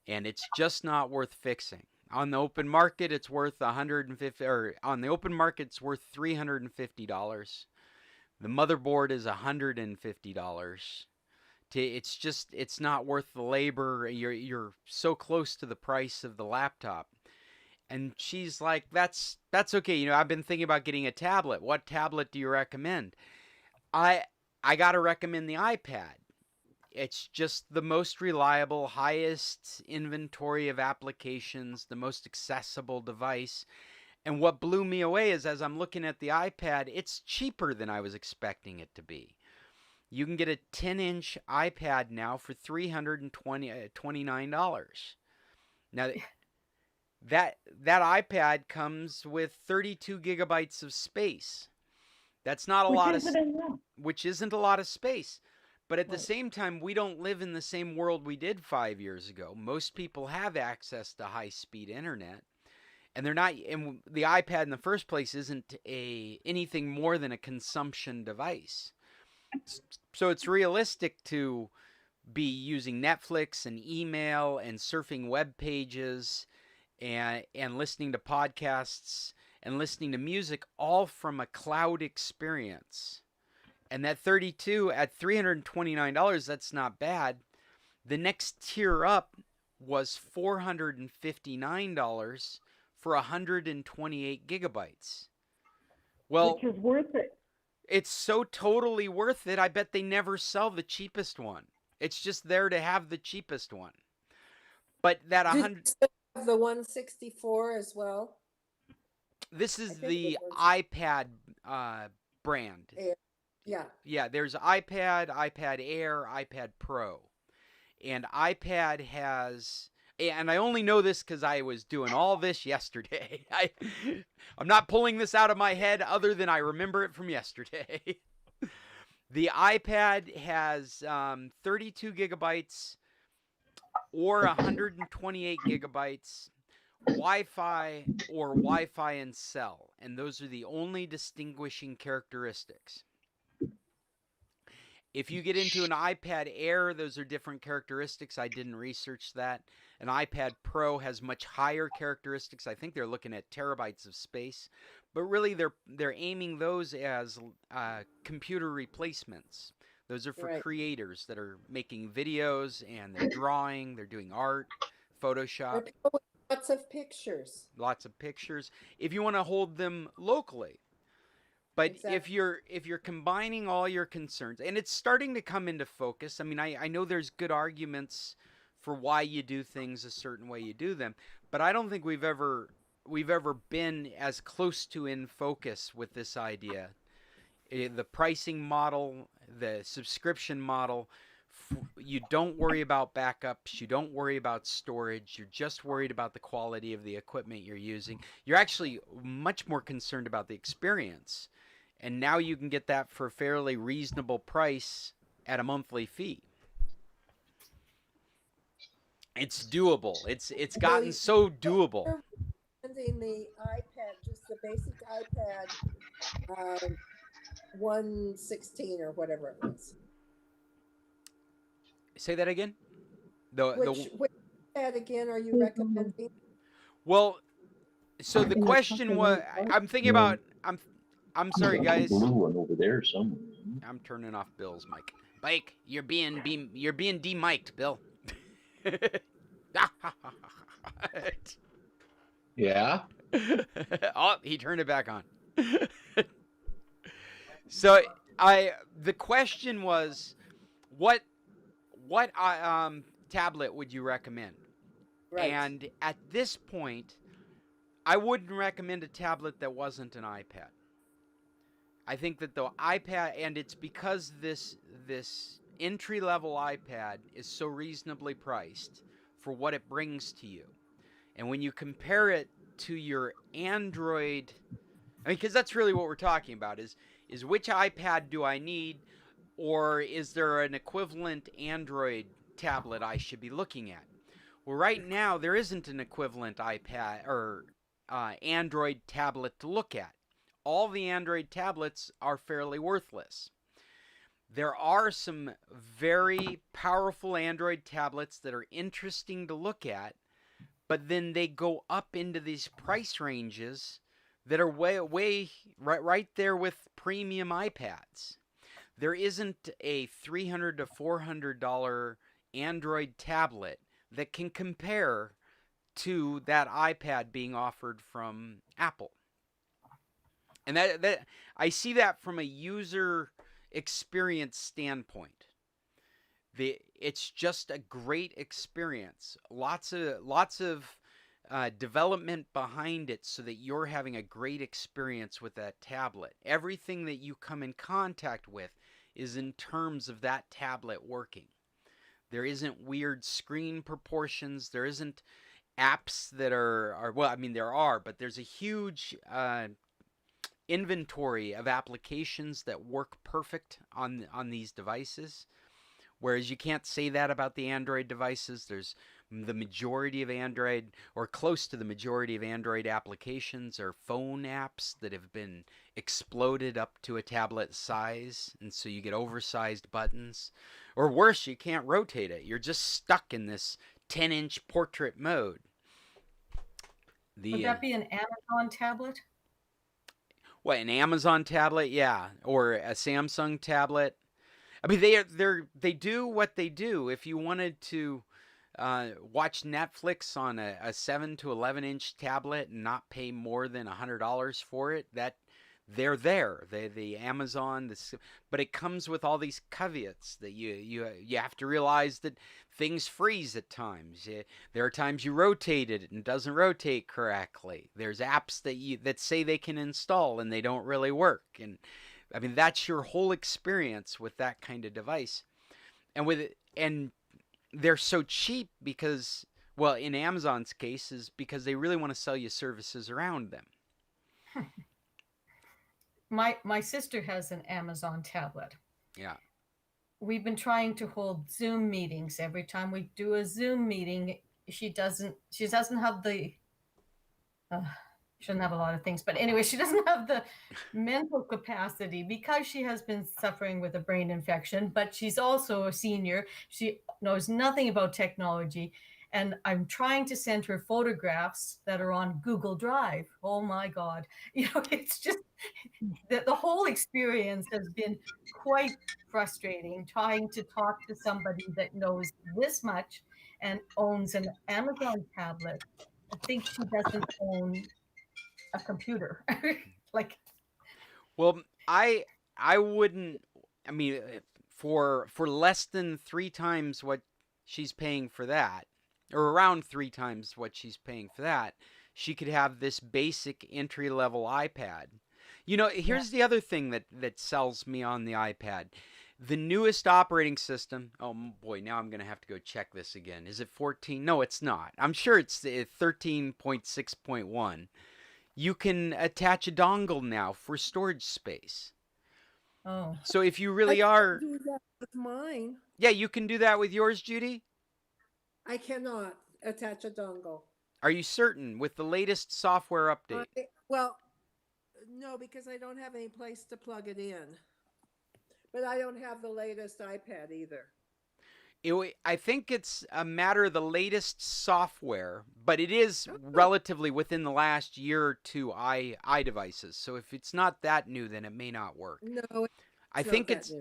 and it's just not worth fixing. On the open market, it's worth 150, or on the open market, it's worth $350. The motherboard is $150. It's not worth the labor. You're so close to the price of the laptop. And she's like, that's okay. You know, I've been thinking about getting a tablet. What tablet do you recommend? I got to recommend the iPad. It's just the most reliable, highest inventory of applications, the most accessible device. And what blew me away is, as I'm looking at the iPad, it's cheaper than I was expecting it to be. You can get a 10-inch iPad now for $329. Now, that iPad comes with 32 gigabytes of space. That's not a lot of, which isn't a lot of space. But at the same time, we don't live in the same world we did 5 years ago. Most people have access to high-speed internet, and they're not. And the iPad in the first place isn't anything more than a consumption device. So it's realistic to be using Netflix and email and surfing web pages and listening to podcasts and listening to music, all from a cloud experience. And that 32 at $329, that's not bad. The next tier up was $459 for 128 gigabytes. Well,
which is worth it.
It's so totally worth it. I bet they never sell the cheapest one. It's just there to have the cheapest one. But that 100.
Have the 164 as well.
This is the iPad brand.
Air. Yeah.
Yeah, there's iPad, iPad Air, iPad Pro. And iPad has, and I only know this because I was doing all this yesterday. I'm not pulling this out of my head other than I remember it from yesterday. The iPad has 32 gigabytes or 128 gigabytes, Wi-Fi or Wi-Fi and cell. And those are the only distinguishing characteristics. If you get into an iPad Air, those are different characteristics. I didn't research that. An iPad Pro has much higher characteristics. I think they're looking at terabytes of space. But really, they're aiming those as computer replacements. Those are for creators that are making videos and they're drawing, they're doing art, Photoshop.
Lots of pictures.
Lots of pictures. If you want to hold them locally. But if you're combining all your concerns, and it's starting to come into focus. I mean, I know there's good arguments for why you do things a certain way you do them, but I don't think we've ever been as close to in focus with this idea. The pricing model, the subscription model, you don't worry about backups, you don't worry about storage, you're just worried about the quality of the equipment you're using. You're actually much more concerned about the experience. And now you can get that for a fairly reasonable price at a monthly fee. It's doable. It's gotten so doable.
Recommending the iPad, just the basic iPad, 116 or whatever it was.
Say that again.
Which iPad again are you recommending?
Well, so the question was, I'm thinking about. I'm sorry, guys.
Blue one over there somewhere.
I'm turning off Bill's mic. Mike, you're being de-mic'd, Bill.
Yeah.
Oh, he turned it back on. So the question was, what tablet would you recommend? Right. And at this point, I wouldn't recommend a tablet that wasn't an iPad. I think that the iPad, and it's because this entry-level iPad is so reasonably priced for what it brings to you. And when you compare it to your Android, I mean, because that's really what we're talking about, is which iPad do I need, or is there an equivalent Android tablet I should be looking at? Well, right now, there isn't an equivalent iPad or Android tablet to look at. All the Android tablets are fairly worthless. There are some very powerful Android tablets that are interesting to look at, but then they go up into these price ranges that are way right there with premium iPads. There isn't a $300 to $400 Android tablet that can compare to that iPad being offered from Apple. And that I see that from a user experience standpoint. It's just a great experience. Lots of development behind it so that you're having a great experience with that tablet. Everything that you come in contact with is in terms of that tablet working. There isn't weird screen proportions. There isn't apps that are well, I mean there are, but there's a huge inventory of applications that work perfect on these devices. Whereas you can't say that about the Android devices. There's the majority of Android, or close to the majority of Android applications, are phone apps that have been exploded up to a tablet size, and so you get oversized buttons. Or worse, you can't rotate it. You're just stuck in this 10-inch portrait mode.
Would that be an Amazon tablet?
What, an Amazon tablet? Yeah, or a Samsung tablet. I mean, they do what they do. If you wanted to watch Netflix on a 7 to 11-inch tablet and not pay more than $100 for it, that they're there. The Amazon, but it comes with all these caveats that you have to realize that things freeze at times. There are times you rotate it and it doesn't rotate correctly. There's apps that say they can install and they don't really work. And I mean, that's your whole experience with that kind of device. And they're so cheap because, well, in Amazon's case, is because they really want to sell you services around them.
My sister has an Amazon tablet.
Yeah.
We've been trying to hold Zoom meetings. Every time we do a Zoom meeting, she doesn't have the she doesn't have a lot of things, but anyway, she doesn't have the mental capacity because she has been suffering with a brain infection, but she's also a senior. She knows nothing about technology. And I'm trying to send her photographs that are on Google Drive. Oh my God. It's just the whole experience has been quite frustrating, trying to talk to somebody that knows this much and owns an Amazon tablet. I think she doesn't own a computer.
Well, I wouldn't. I mean, for less than 3 times what she's paying for that, or around 3 times what she's paying for that, she could have this basic entry-level iPad. Here's the other thing that sells me on the iPad. The newest operating system, oh boy, now I'm going to have to go check this again. Is it 14? No, it's not. I'm sure it's 13.6.1. You can attach a dongle now for storage space.
Oh.
So if you really are...
I can do that with mine.
Yeah, you can do that with yours, Judy?
I cannot attach a dongle.
Are you certain with the latest software update?
Well, no, because I don't have any place to plug it in. But I don't have the latest iPad either.
I think it's a matter of the latest software, but it is relatively within the last year or two iDevices. So if it's not that new, then it may not work.
No,
I think it's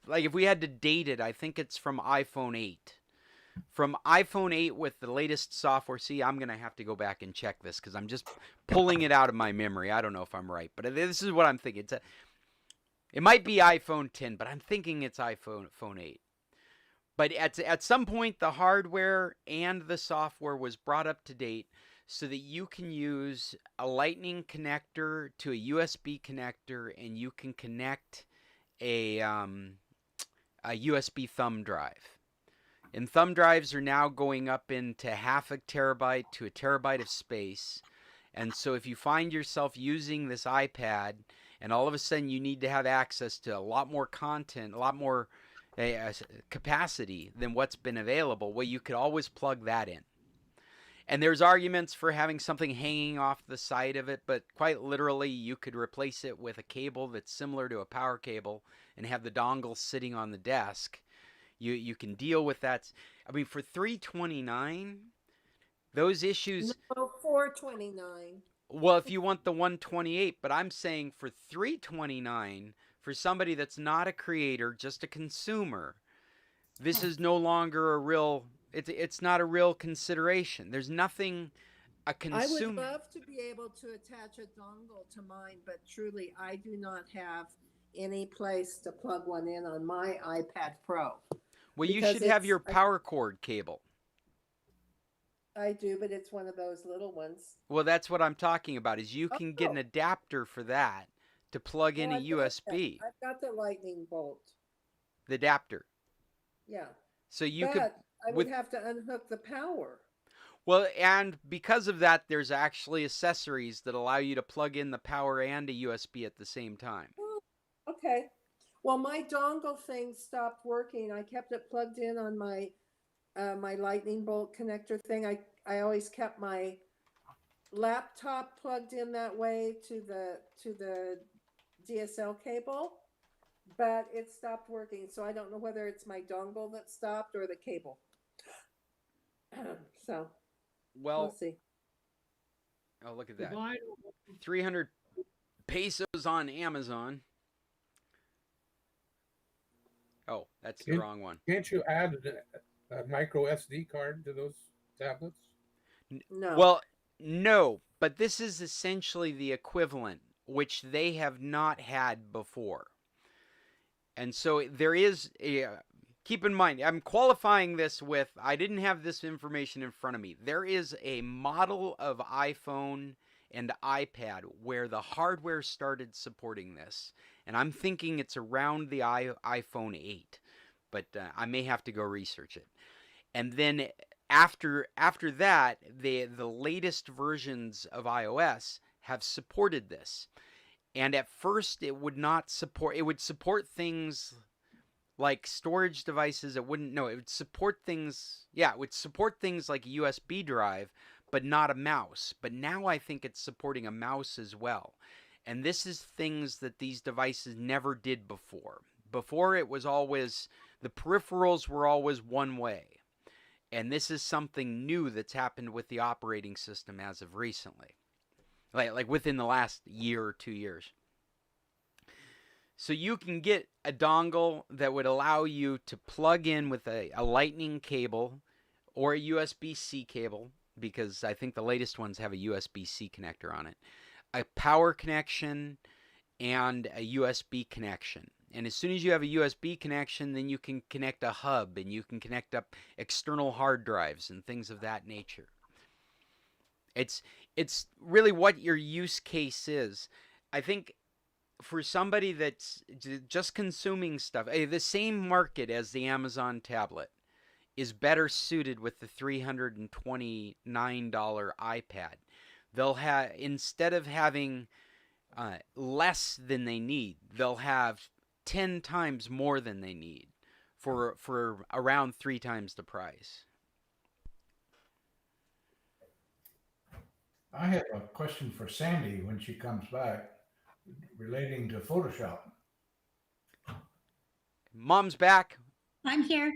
like, if we had to date it, I think it's from iPhone 8. From iPhone 8 with the latest software. See, I'm going to have to go back and check this because I'm just pulling it out of my memory. I don't know if I'm right, but this is what I'm thinking. It might be iPhone 10, but I'm thinking it's iPhone 8. But at some point, the hardware and the software was brought up to date so that you can use a Lightning connector to a USB connector, and you can connect a USB thumb drive. And thumb drives are now going up into 0.5 terabyte to 1 terabyte of space. And so if you find yourself using this iPad and all of a sudden you need to have access to a lot more content, a lot more capacity than what's been available, well, you could always plug that in. And there's arguments for having something hanging off the side of it, but quite literally you could replace it with a cable that's similar to a power cable and have the dongle sitting on the desk. You can deal with that. I mean, for $329, Those issues.
No, 429.
Well, if you want the 128, but I'm saying for 329, for somebody that's not a creator, just a consumer, this is no longer a real. It's not a real consideration. There's nothing a
I would
consumer.
love to be able to attach a dongle to mine, but truly, I do not have any place to plug one in on my iPad Pro.
Well, you
because
should have
it's-
your power cord cable.
I do, but it's one of those little ones.
Well, that's what I'm talking about. Is you can get an
Oh.
adapter for that to plug in
Well,
a
I've got
USB.
that. I've got the lightning bolt.
The adapter.
Yeah.
So you
but
could.
I would
with
have to unhook the power.
Well, and because of that, there's actually accessories that allow you to plug in the power and a USB at the same time.
Oh, okay. Well, my dongle thing stopped working. I kept it plugged in on my my lightning bolt connector thing. I always kept my laptop plugged in that way to the DSL cable, but it stopped working. So I don't know whether it's my dongle that stopped or the cable. So
Well,
we'll see.
oh, look at
The
that.
vinyl,
300 pesos on Amazon. Oh, that's the
Can-
wrong one.
Can't you add a micro SD card to those tablets?
No.
Well, no, but this is essentially the equivalent, which they have not had before. And so there is a. Keep in mind, I'm qualifying this with, I didn't have this information in front of me. There is a model of iPhone and iPad where the hardware started supporting this. And I'm thinking it's around the iPhone 8, but I may have to go research it. And then after that, the latest versions of iOS have supported this. And at first it would not support, it would support things like storage devices. It would support things, it would support things like a USB drive, but not a mouse. But now I think it's supporting a mouse as well. And this is things that these devices never did before. Before it was always, the peripherals were always one way. And this is something new that's happened with the operating system as of recently. Like within the last year or 2 years. So you can get a dongle that would allow you to plug in with a lightning cable or a USB-C cable, because I think the latest ones have a USB-C connector on it, a power connection, and a USB connection. And as soon as you have a USB connection, then you can connect a hub and you can connect up external hard drives and things of that nature. It's really what your use case is. I think for somebody that's just consuming stuff, the same market as the Amazon tablet is better suited with the $329 iPad. They'll have, instead of having less than they need, they'll have 10 times more than they need for around 3 times the price.
I have a question for Sandy when she comes back relating to Photoshop.
Mom's back.
I'm here.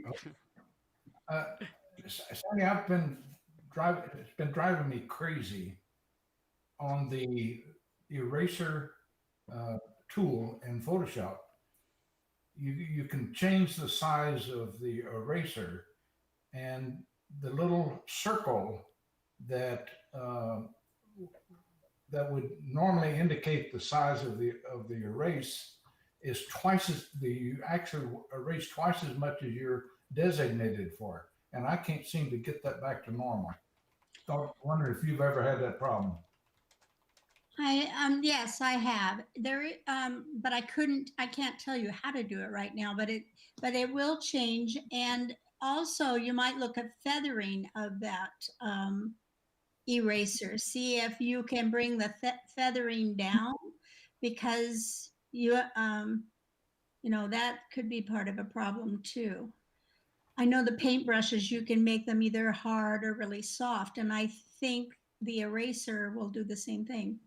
Sandy, it's been driving me crazy on the eraser tool in Photoshop. You can change the size of the eraser, and the little circle that that would normally indicate the size of the erase is twice as you actually erase twice as much as you're designated for, and I can't seem to get that back to normal. So I wonder if you've ever had that problem.
Yes, I have. But I can't tell you how to do it right now, but it will change. And also you might look at feathering of that eraser. See if you can bring the feathering down, because that could be part of a problem too. I know the paintbrushes, you can make them either hard or really soft, and I think the eraser will do the same thing.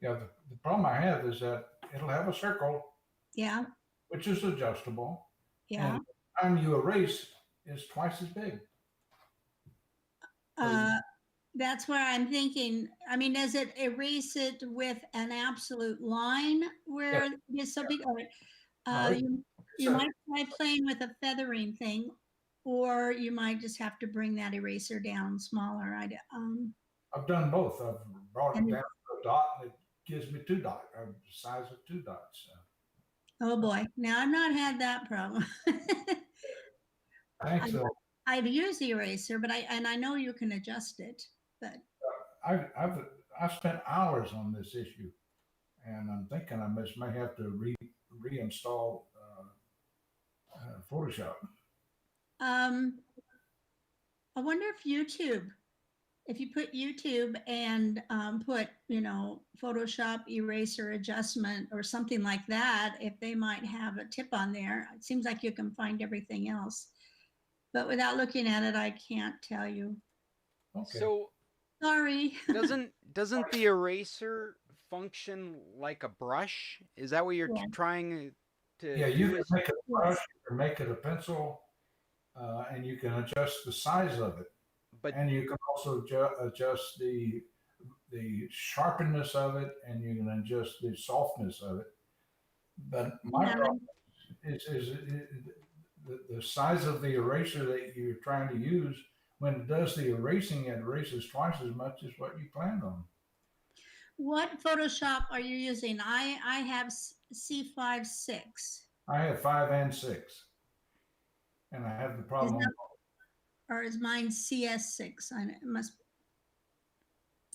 Yeah, the problem I have is that it'll have a circle,
Yeah,
which is adjustable,
yeah.
and the time you erase is twice as big.
That's where I'm thinking, I mean, does it erase it with an absolute line where it's so big? All right.
No,
You might try playing with a feathering thing, or you might just have to bring that eraser down smaller.
I've done both. I've brought it
And-
down to a dot, and it gives me 2 dots, the size of 2 dots.
Oh boy, now I've not had that problem.
Thanks.
I've used the eraser, but I know you can adjust it, but
I've spent hours on this issue, and I'm thinking I may have to reinstall Photoshop.
I wonder if YouTube, if you put YouTube and put, Photoshop eraser adjustment or something like that, if they might have a tip on there. It seems like you can find everything else, but without looking at it, I can't tell you.
Okay.
So
Sorry.
doesn't the eraser function like a brush? Is that what you're
Yeah.
trying to
Yeah,
do?
you can make it a brush or make it a pencil, and you can adjust the size of it.
But
and you can also adjust the sharpness of it, and you can adjust the softness of it. But my problem is the size of the eraser that you're trying to use. When it does the erasing, it erases twice as much as what you planned on.
What Photoshop are you using? I have C5.6.
I have 5 and 6, and I have the problem.
Or is mine CS6? It must.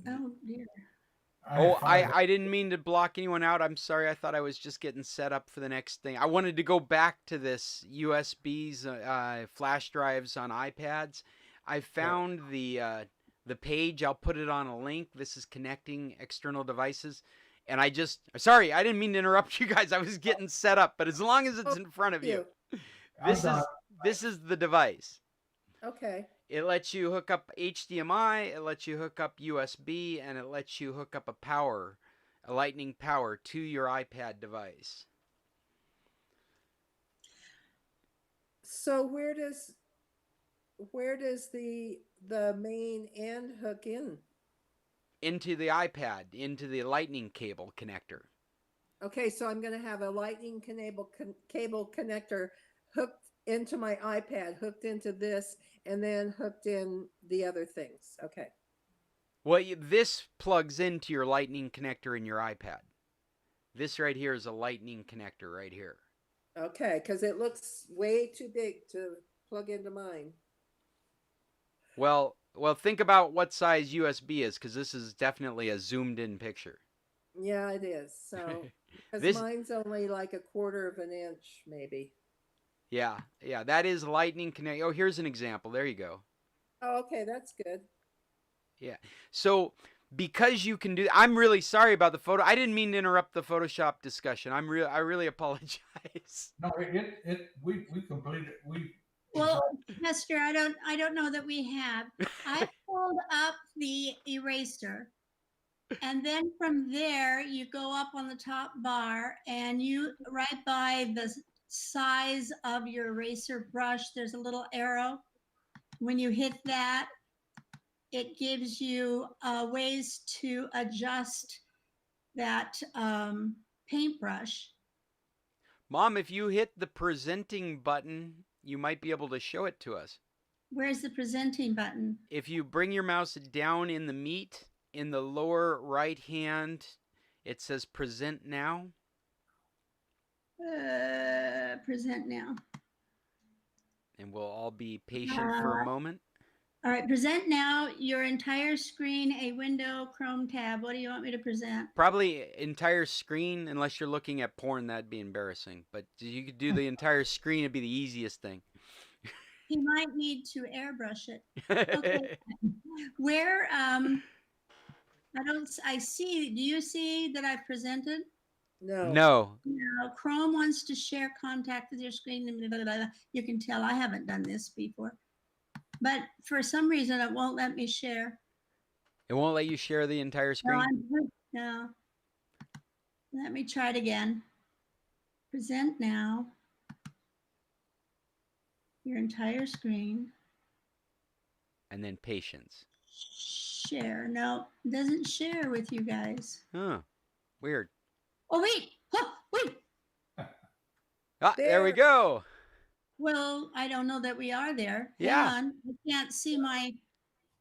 Oh dear.
I didn't mean to block anyone out. I'm sorry. I thought I was just getting set up for the next thing. I wanted to go back to this USBs, flash drives on iPads. I found the page. I'll put it on a link. This is connecting external devices. And sorry, I didn't mean to interrupt you guys. I was getting set up, but as long as it's in front of you, this is the device.
Okay.
It lets you hook up HDMI, it lets you hook up USB, and it lets you hook up a lightning power to your iPad device.
So where does the main end hook in?
Into the iPad, into the lightning cable connector.
Okay, so I'm going to have a lightning cable connector hooked into my iPad, hooked into this, and then hooked in the other things. Okay.
Well, this plugs into your lightning connector in your iPad. This right here is a lightning connector right here.
Okay, because it looks way too big to plug into mine.
Well, think about what size USB is, because this is definitely a zoomed in picture.
Yeah, it is. So, because mine's only like 1/4 of an inch, maybe.
Yeah, that is lightning connect. Oh, here's an example. There you go.
Oh, okay, that's good.
Yeah. So because you can do, I'm really sorry about the photo. I didn't mean to interrupt the Photoshop discussion. I really apologize.
No, we completed.
Well, Hester, I don't know that we have. I pulled up the eraser, and then from there you go up on the top bar, and you right by the size of your eraser brush, there's a little arrow. When you hit that, it gives you ways to adjust that paintbrush.
Mom, if you hit the presenting button, you might be able to show it to us.
Where's the presenting button?
If you bring your mouse down in the meat, in the lower right hand, it says present now.
Present now.
And we'll all be patient for a moment.
All right, present now, your entire screen, a window, Chrome tab. What do you want me to present?
Probably entire screen, unless you're looking at porn, that'd be embarrassing. But you could do the entire screen, it'd be the easiest thing.
He might need to airbrush it. Okay. Where, I see, do you see that I've presented?
No.
No.
No, Chrome wants to share contact with your screen. Blah, blah, blah, blah. You can tell I haven't done this before. But for some reason, it won't let me share.
It won't let you share the entire screen?
No. Let me try it again. Present now. Your entire screen.
And then patience.
Share. No, it doesn't share with you guys.
Huh. Weird.
Oh, wait. Huh, wait.
Ah, there we go.
Well, I don't know that we are there.
Yeah.
Hang on. I can't see my.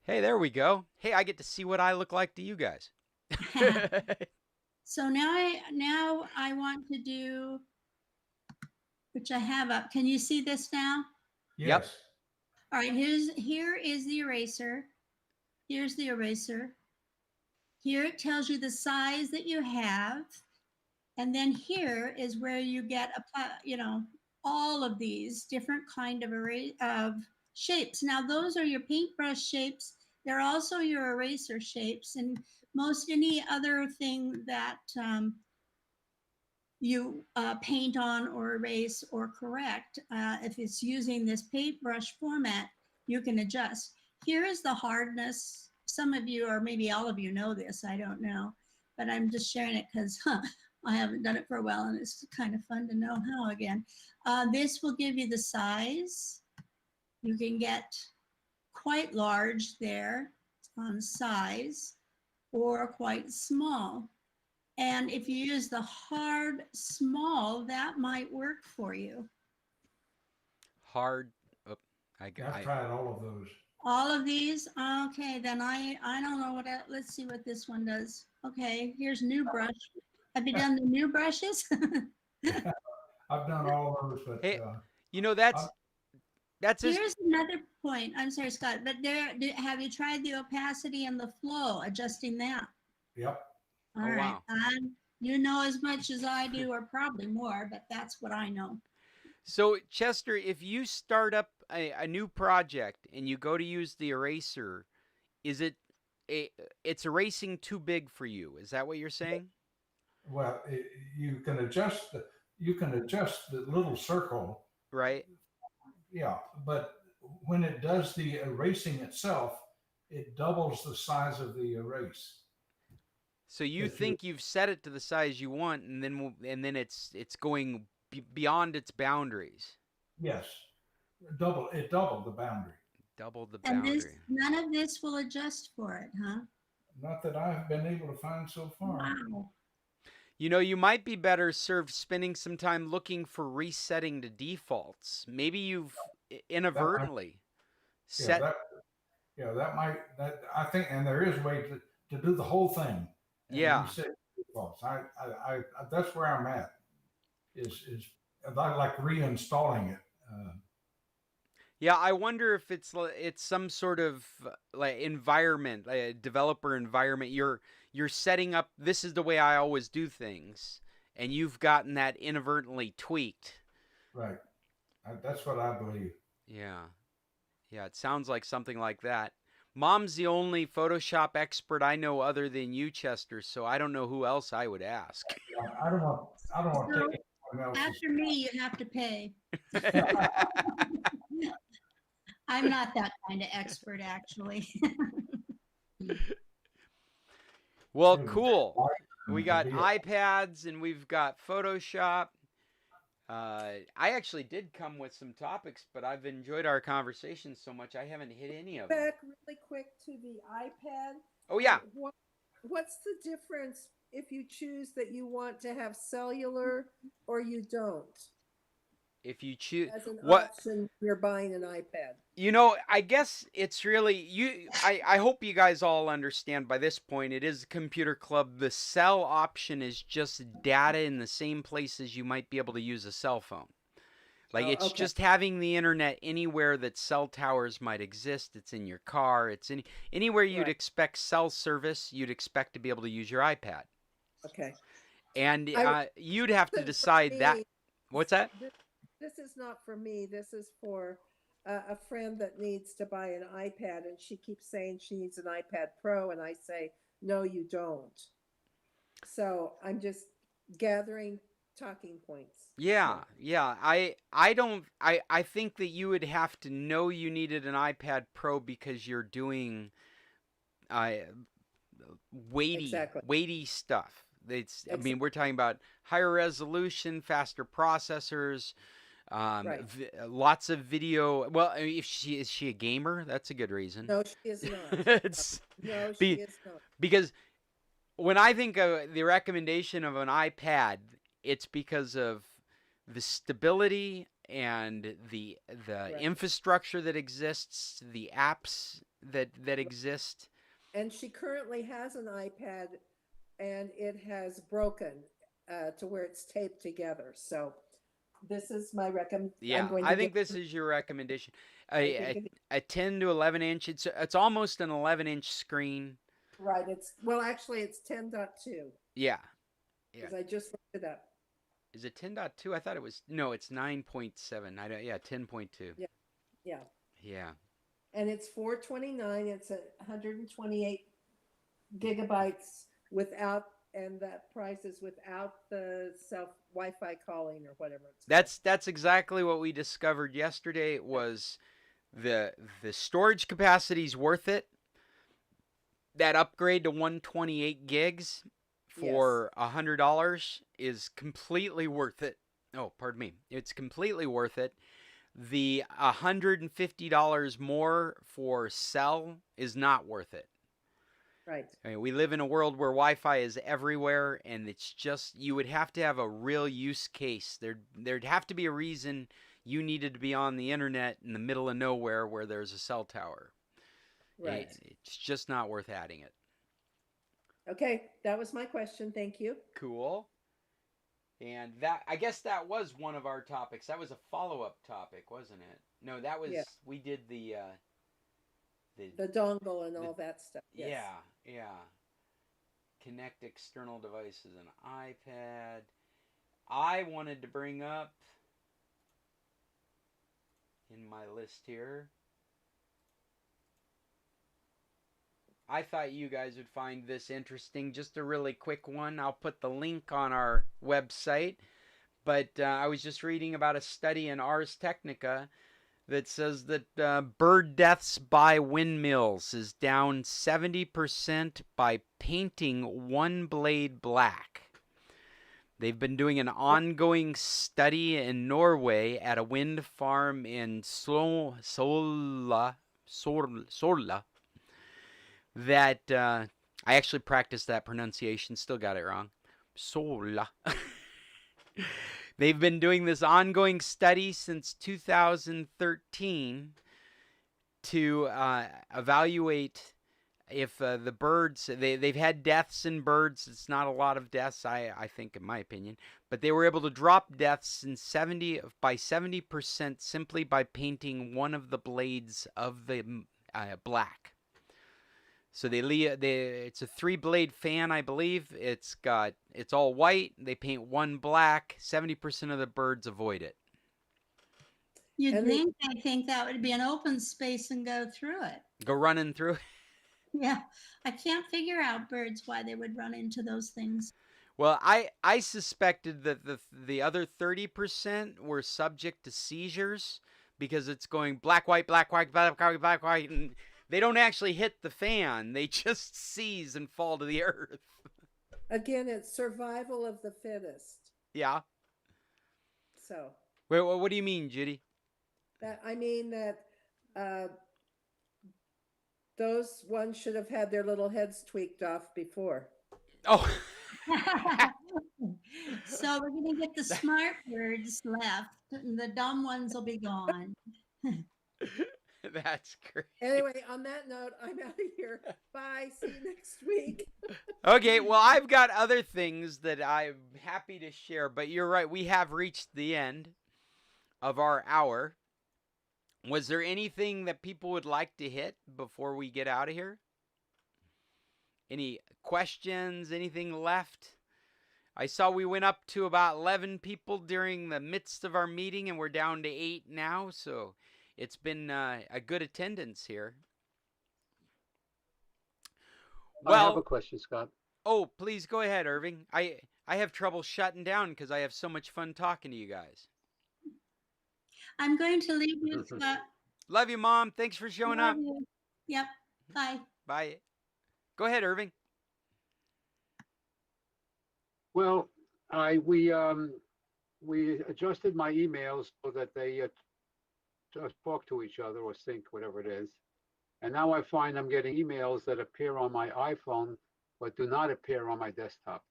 Hey, there we go. Hey, I get to see what I look like to you guys.
So now I want to do, which I have up. Can you see this now?
Yep.
Yes.
All right, here is the eraser. Here's the eraser. Here it tells you the size that you have. And then here is where you get all of these different kind of shapes. Now those are your paintbrush shapes. They're also your eraser shapes, and most any other thing that you paint on or erase or correct, if it's using this paintbrush format, you can adjust. Here is the hardness. Some of you, or maybe all of you, know this. I don't know, but I'm just sharing it because I haven't done it for a while, and it's kind of fun to know how again. This will give you the size. You can get quite large there on size, or quite small. And if you use the hard small, that might work for you.
Hard. Oh,
I've tried all of those.
All of these? Okay, then I don't know what, let's see what this one does. Okay, here's new brush. Have you done the new brushes?
I've done all of those, but
hey, that's
here's another point. I'm sorry, Scott, but have you tried the opacity and the flow, adjusting that?
Yep.
All right. Wow. You know as much as I do, or probably more, but that's what I know.
So, Chester, if you start up a new project and you go to use the eraser, is it's erasing too big for you? Is that what you're saying?
Well, you can adjust the little circle.
Right.
Yeah, but when it does the erasing itself, it doubles the size of the erase.
So you think you've set it to the size you want, and then it's going beyond its boundaries.
Yes, it doubled the boundary.
Doubled the boundary.
And none of this will adjust for it, huh?
Not that I've been able to find so far.
Wow.
You know, you might be better served spending some time looking for resetting to defaults. Maybe you've inadvertently set.
I think, and there is a way to do the whole thing.
Yeah.
Reset defaults. I that's where I'm at. Is I like reinstalling it.
Yeah, I wonder if it's some sort of like environment, like a developer environment. You're setting up. This is the way I always do things, and you've gotten that inadvertently tweaked.
Right. That's what I believe.
Yeah. Yeah, it sounds like something like that. Mom's the only Photoshop expert I know other than you, Chester, so I don't know who else I would ask.
I don't want to take anyone else's.
After me, you have to pay. I'm not that kind of expert, actually.
Well, cool. We got iPads and we've got Photoshop. I actually did come with some topics, but I've enjoyed our conversation so much I haven't hit any of them.
Back really quick to the iPad.
Oh, yeah.
What's the difference if you choose that you want to have cellular or you don't?
If you choose
as an option, you're buying an iPad.
You know, I guess it's really I hope you guys all understand by this point. It is a computer club. The cell option is just data in the same place as you might be able to use a cell phone. Like it's just having the internet anywhere that cell towers might exist. It's in your car. It's anywhere you'd expect cell service. You'd expect to be able to use your iPad.
Okay.
And you'd have to decide that. What's that?
This is not for me. This is for a friend that needs to buy an iPad, and she keeps saying she needs an iPad Pro, and I say, no, you don't. So I'm just gathering talking points.
Yeah. I think that you would have to know you needed an iPad Pro because you're doing weighty stuff. I mean, we're talking about higher resolution, faster processors,
Right.
Lots of video. Well, I mean, if she is she a gamer? That's a good reason.
No, she is not.
It's
No, she
be,
is not.
because when I think of the recommendation of an iPad, it's because of the stability and the
Right.
infrastructure that exists, the apps that exist.
And she currently has an iPad, and it has broken to where it's taped together. So this is my
Yeah, I think this is your recommendation. A 10 to 11 inch. It's almost an 11-inch screen.
Right. Well, actually, it's 10.2
Yeah.
because I just looked it up.
Is it 10.2? I thought it was no. It's 9.7. I don't. Yeah, 10.2.
Yeah. Yeah.
Yeah.
And it's 429. It's 128 gigabytes without, and that price is without the self Wi-Fi calling or whatever it's
That's exactly what we discovered yesterday. Was the storage capacity is worth it. That upgrade to 128 gigs for $100 is completely worth it. Oh, pardon me. It's completely worth it. The $150 more for cell is not worth it.
Right.
I mean, we live in a world where Wi-Fi is everywhere, and it's just you would have to have a real use case. There'd have to be a reason you needed to be on the internet in the middle of nowhere where there's a cell tower.
Right.
It's just not worth adding it.
Okay, that was my question. Thank you.
Cool. And that, I guess that was one of our topics. That was a follow-up topic, wasn't it? No, that was, we did the
dongle and all that stuff. Yes.
Yeah. Connect external devices, an iPad. I wanted to bring up in my list here. I thought you guys would find this interesting. Just a really quick one. I'll put the link on our website. But I was just reading about a study in Ars Technica that says that bird deaths by windmills is down 70% by painting one blade black. They've been doing an ongoing study in Norway at a wind farm in Sola, that I actually practiced that pronunciation, still got it wrong. Sola. They've been doing this ongoing study since 2013 to evaluate if the birds, they've had deaths in birds. It's not a lot of deaths, I think, in my opinion. But they were able to drop deaths in by 70% simply by painting one of the blades of the black. So it's a 3-blade fan, I believe. It's all white. They paint one black. 70% of the birds avoid it.
I think that would be an open space and go through it.
Go running through it.
Yeah, I can't figure out birds why they would run into those things.
Well, I suspected that the other 30% were subject to seizures because it's going black, white, black, white, black, white, black, white, and they don't actually hit the fan. They just seize and fall to the earth.
Again, it's survival of the fittest.
Yeah.
So.
Wait, what do you mean, Judy?
I mean that those ones should have had their little heads tweaked off before.
Oh.
So we're going to get the smart birds left, and the dumb ones will be gone.
That's great.
Anyway, on that note, I'm out of here. Bye. See you next week.
Okay, well, I've got other things that I'm happy to share, but you're right. We have reached the end of our hour. Was there anything that people would like to hit before we get out of here? Any questions? Anything left? I saw we went up to about 11 people during the midst of our meeting, and we're down to 8 now, so it's been a good attendance here.
Well, I have a question, Scott.
Oh, please go ahead, Irving. I have trouble shutting down because I have so much fun talking to you guys.
I'm going to leave you, Scott.
Love you, Mom. Thanks for showing up.
You. Yep. Bye.
Bye. Go ahead, Irving.
Well, we we adjusted my emails so that they talk to each other or sync, whatever it is. And now I find I'm getting emails that appear on my iPhone but do not appear on my desktop.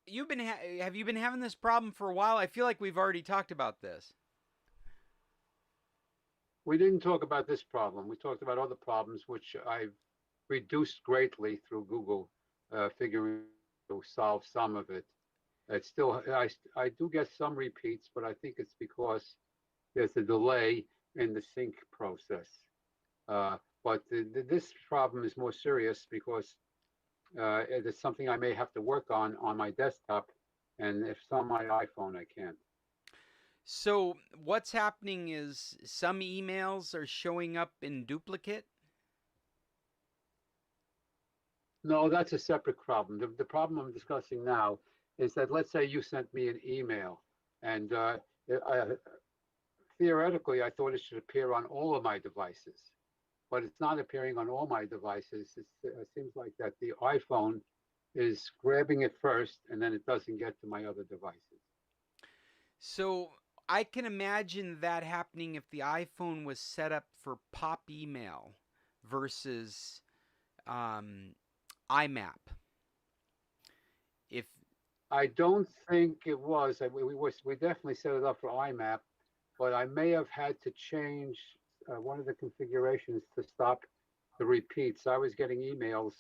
Have you been having this problem for a while? I feel like we've already talked about this.
We didn't talk about this problem. We talked about other problems, which I've reduced greatly through Google, figuring to solve some of it. It's still, I do get some repeats, but I think it's because there's a delay in the sync process. But this problem is more serious because it is something I may have to work on my desktop, and if it's on my iPhone, I can't.
So what's happening is some emails are showing up in duplicate?
No, that's a separate problem. The problem I'm discussing now is that, let's say you sent me an email, and theoretically, I thought it should appear on all of my devices, but it's not appearing on all my devices. It seems like that the iPhone is grabbing it first, and then it doesn't get to my other devices.
So I can imagine that happening if the iPhone was set up for pop email versus IMAP. If
I don't think it was. We definitely set it up for IMAP, but I may have had to change one of the configurations to stop the repeats. I was getting emails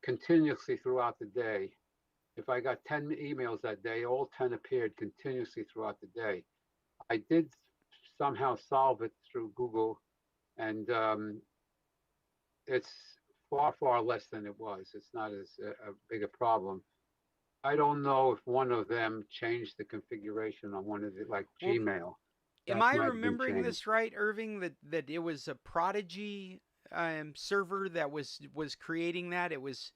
continuously throughout the day. If I got 10 emails that day, all 10 appeared continuously throughout the day. I did somehow solve it through Google, and it's far, far less than it was. It's not as big a problem. I don't know if one of them changed the configuration on one of the, like Gmail.
Am I remembering this right, Irving, that it was a Prodigy server that was creating that? It was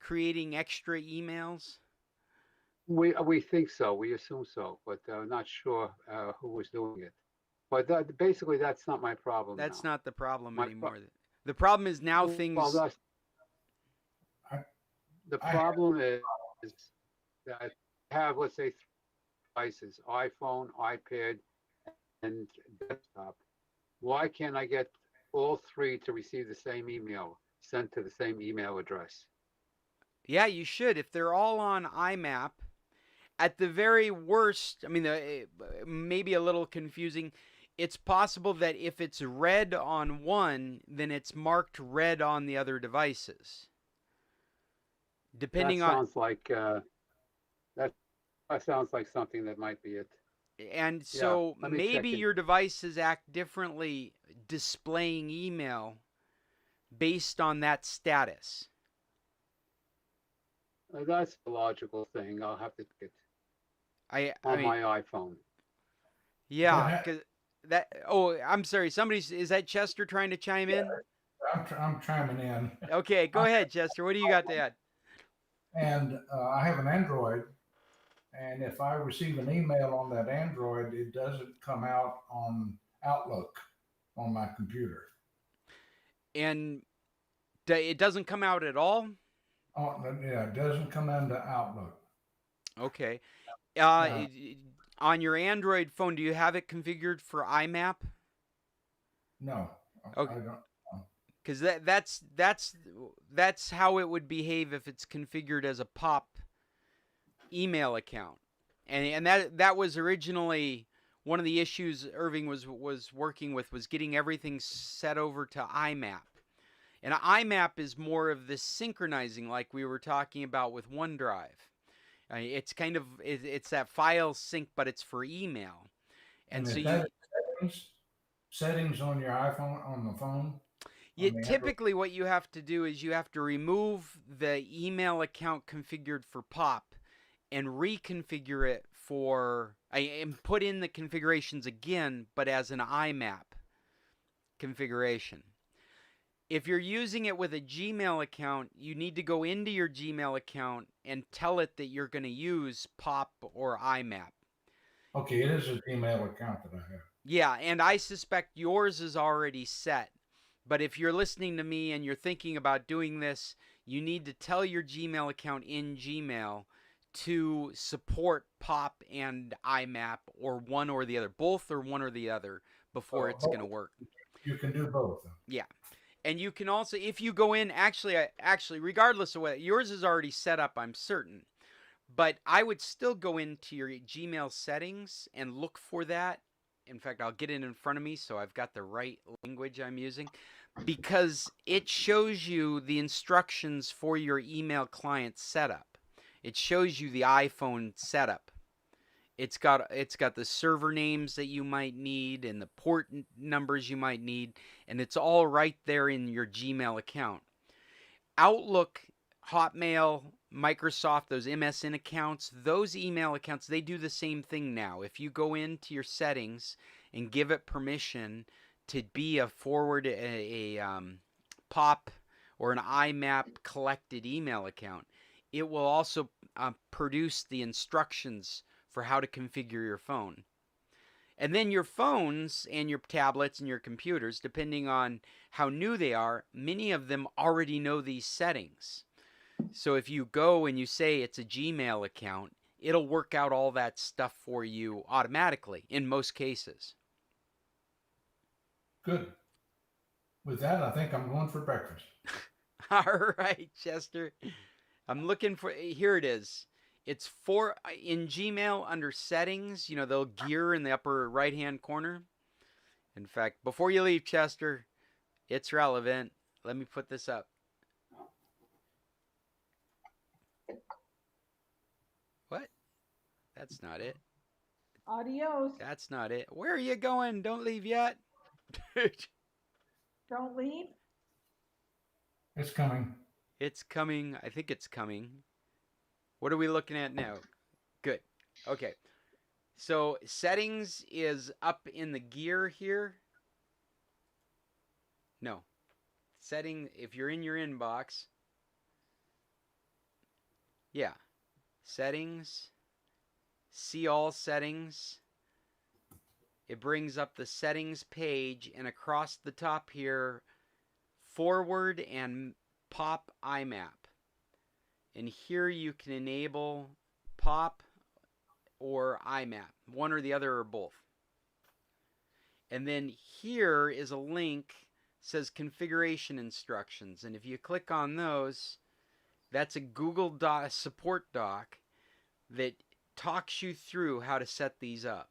creating extra emails?
We think so. We assume so, but not sure who was doing it. But basically, that's not my problem.
That's
now.
not the problem anymore. The problem is now things.
Well, the problem is that I have, let's say, 3 devices: iPhone, iPad, and desktop. Why can't I get all 3 to receive the same email sent to the same email address?
Yeah, you should. If they're all on IMAP, at the very worst, I mean, maybe a little confusing, it's possible that if it's red on one, then it's marked red on the other devices. Depending
that sounds like that sounds like something that might be it.
And so
yeah,
maybe your devices act differently displaying email based on that status.
That's a logical thing. I'll have to get
on
my iPhone.
Yeah, because that. Oh, I'm sorry. Is that Chester trying to chime in?
I'm chiming in.
Okay, go ahead, Chester. What do you got to add?
And I have an Android, and if I receive an email on that Android, it doesn't come out on Outlook on my computer.
And it doesn't come out at all?
Oh, yeah, it doesn't come into Outlook.
Okay. On your Android phone, do you have it configured for IMAP?
No,
okay.
I don't.
Because that's how it would behave if it's configured as a POP email account, and that was originally one of the issues Irving was working with, was getting everything set over to IMAP. And IMAP is more of this synchronizing, like we were talking about with OneDrive. It's kind of it's that file sync, but it's for email. And so
settings on your iPhone, on the phone.
Typically what you have to do is you have to remove the email account configured for POP and reconfigure it and put in the configurations again, but as an IMAP configuration. If you're using it with a Gmail account, you need to go into your Gmail account and tell it that you're going to use POP or IMAP.
Okay, it is a Gmail account that I have.
Yeah, and I suspect yours is already set. But if you're listening to me and you're thinking about doing this, you need to tell your Gmail account in Gmail to support POP and IMAP, or one or the other, both or one or the other, before it's going to work.
You can do both.
Yeah. And you can also, if you go in, actually, regardless of what, yours is already set up, I'm certain. But I would still go into your Gmail settings and look for that. In fact, I'll get it in front of me so I've got the right language I'm using, because it shows you the instructions for your email client setup. It shows you the iPhone setup. It's got the server names that you might need and the port numbers you might need, and it's all right there in your Gmail account. Outlook, Hotmail, Microsoft, those MSN accounts, those email accounts, they do the same thing now. If you go into your settings and give it permission to be a POP or an IMAP collected email account, it will also produce the instructions for how to configure your phone. And then your phones and your tablets and your computers, depending on how new they are, many of them already know these settings. So if you go and you say it's a Gmail account, it'll work out all that stuff for you automatically in most cases.
Good. With that, I think I'm going for breakfast.
All right, Chester. I'm looking for, here it is. It's in Gmail under settings, the little gear in the upper right-hand corner. In fact, before you leave, Chester, it's relevant. Let me put this up. What? That's not it.
Adios.
That's not it. Where are you going? Don't leave yet.
Don't leave.
It's coming.
It's coming. I think it's coming. What are we looking at now? Good. Okay. So settings is up in the gear here. No. Setting, if you're in your inbox. Yeah. Settings. See all settings. It brings up the settings page, and across the top here, forward and POP IMAP. And here you can enable POP or IMAP, one or the other or both. And then here is a link, says configuration instructions. And if you click on those, that's a Google support doc that talks you through how to set these up.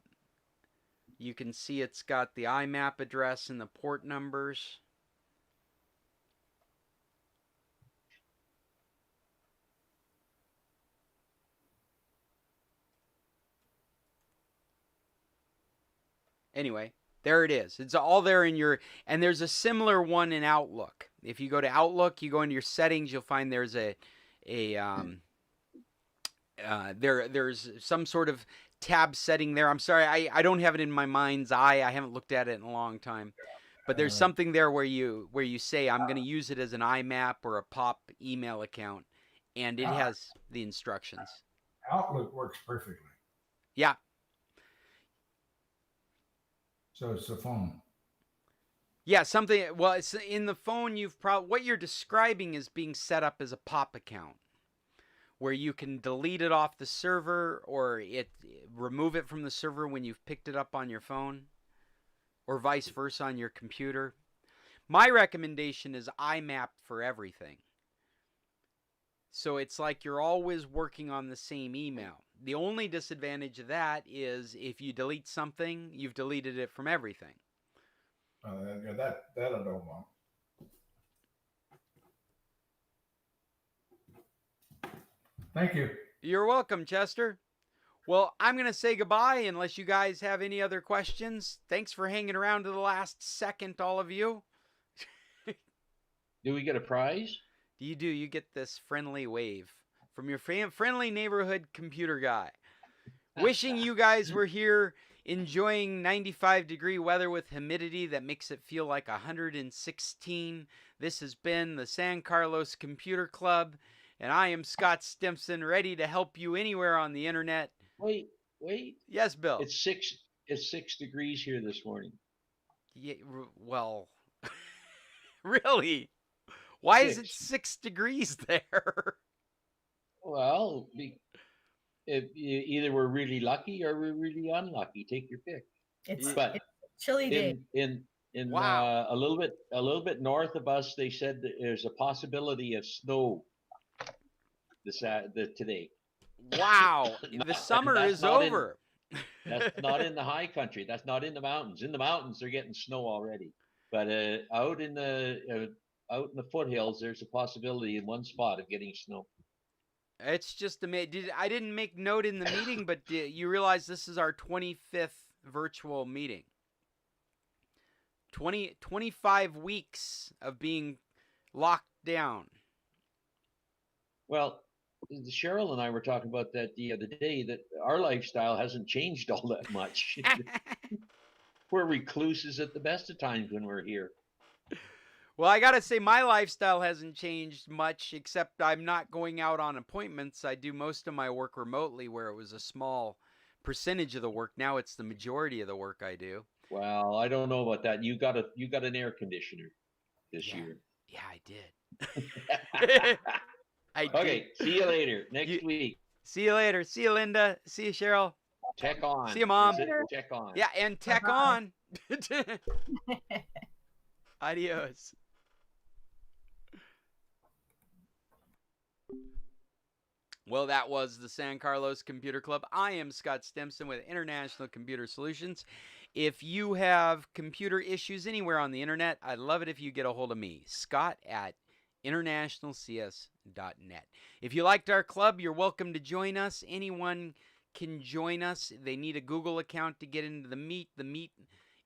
You can see it's got the IMAP address and the port numbers. Anyway, there it is. It's all there in your, and there's a similar one in Outlook. If you go to Outlook, you go into your settings, you'll find there's there's some sort of tab setting there. I'm sorry, I don't have it in my mind's eye. I haven't looked at it in a long time. But there's something there where you say, I'm going to use it as an IMAP or a POP email account, and it has the instructions.
Outlook works perfectly.
Yeah.
So it's the phone.
Yeah, something. Well, it's in the phone. What you're describing is being set up as a POP account, where you can delete it off the server or remove it from the server when you've picked it up on your phone, or vice versa on your computer. My recommendation is IMAP for everything. So it's like you're always working on the same email. The only disadvantage of that is if you delete something, you've deleted it from everything.
That I don't want. Thank you.
You're welcome, Chester. Well, I'm going to say goodbye unless you guys have any other questions. Thanks for hanging around to the last second, all of you.
Do we get a prize?
You do. You get this friendly wave from your friendly neighborhood computer guy. Wishing you guys were here enjoying 95-degree weather with humidity that makes it feel like 116. This has been the San Carlos Computer Club, and I am Scott Stimson, ready to help you anywhere on the internet.
Wait.
Yes, Bill.
It's 6 degrees here this morning.
Yeah, well, really? Why is it 6 degrees there?
Well, either we're really lucky or we're really unlucky. Take your pick.
It's,
But
it's a chilly day.
in
Wow.
a little bit north of us, they said that there's a possibility of snow today.
Wow. The
And
summer
that's
is
not
over.
That's not in the high country. That's not in the mountains. In the mountains, they're getting snow already. But out in the foothills, there's a possibility in one spot of getting snow.
It's just amazing. I didn't make note in the meeting, but you realize this is our 25th virtual meeting. 25 weeks of being locked down.
Well, Cheryl and I were talking about that the other day, that our lifestyle hasn't changed all that much. We're recluses at the best of times when we're here.
Well, I got to say my lifestyle hasn't changed much, except I'm not going out on appointments. I do most of my work remotely, where it was a small percentage of the work. Now it's the majority of the work I do.
Well, I don't know about that. You got an air conditioner this year.
Yeah, I did.
Okay, see you later next week.
See you later. See you, Linda. See you, Cheryl.
Tech on.
See you, Mom.
Tech on.
Yeah, and tech on. Adios. Well, that was the San Carlos Computer Club. I am Scott Stimson with International Computer Solutions. If you have computer issues anywhere on the internet, I'd love it if you get a hold of me, Scott at internationalcs.net. If you liked our club, you're welcome to join us. Anyone can join us. They need a Google account to get into the meet. The meet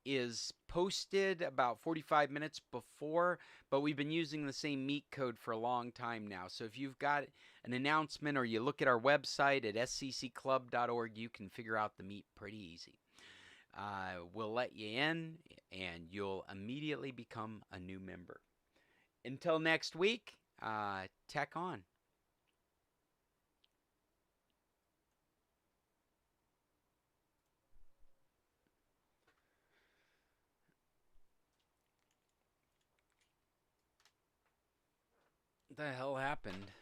is posted about 45 minutes before, but we've been using the same meet code for a long time now. So if you've got an announcement or you look at our website at sccclub.org, you can figure out the meet pretty easy. We'll let you in and you'll immediately become a new member. Until next week, tech on. What the hell happened?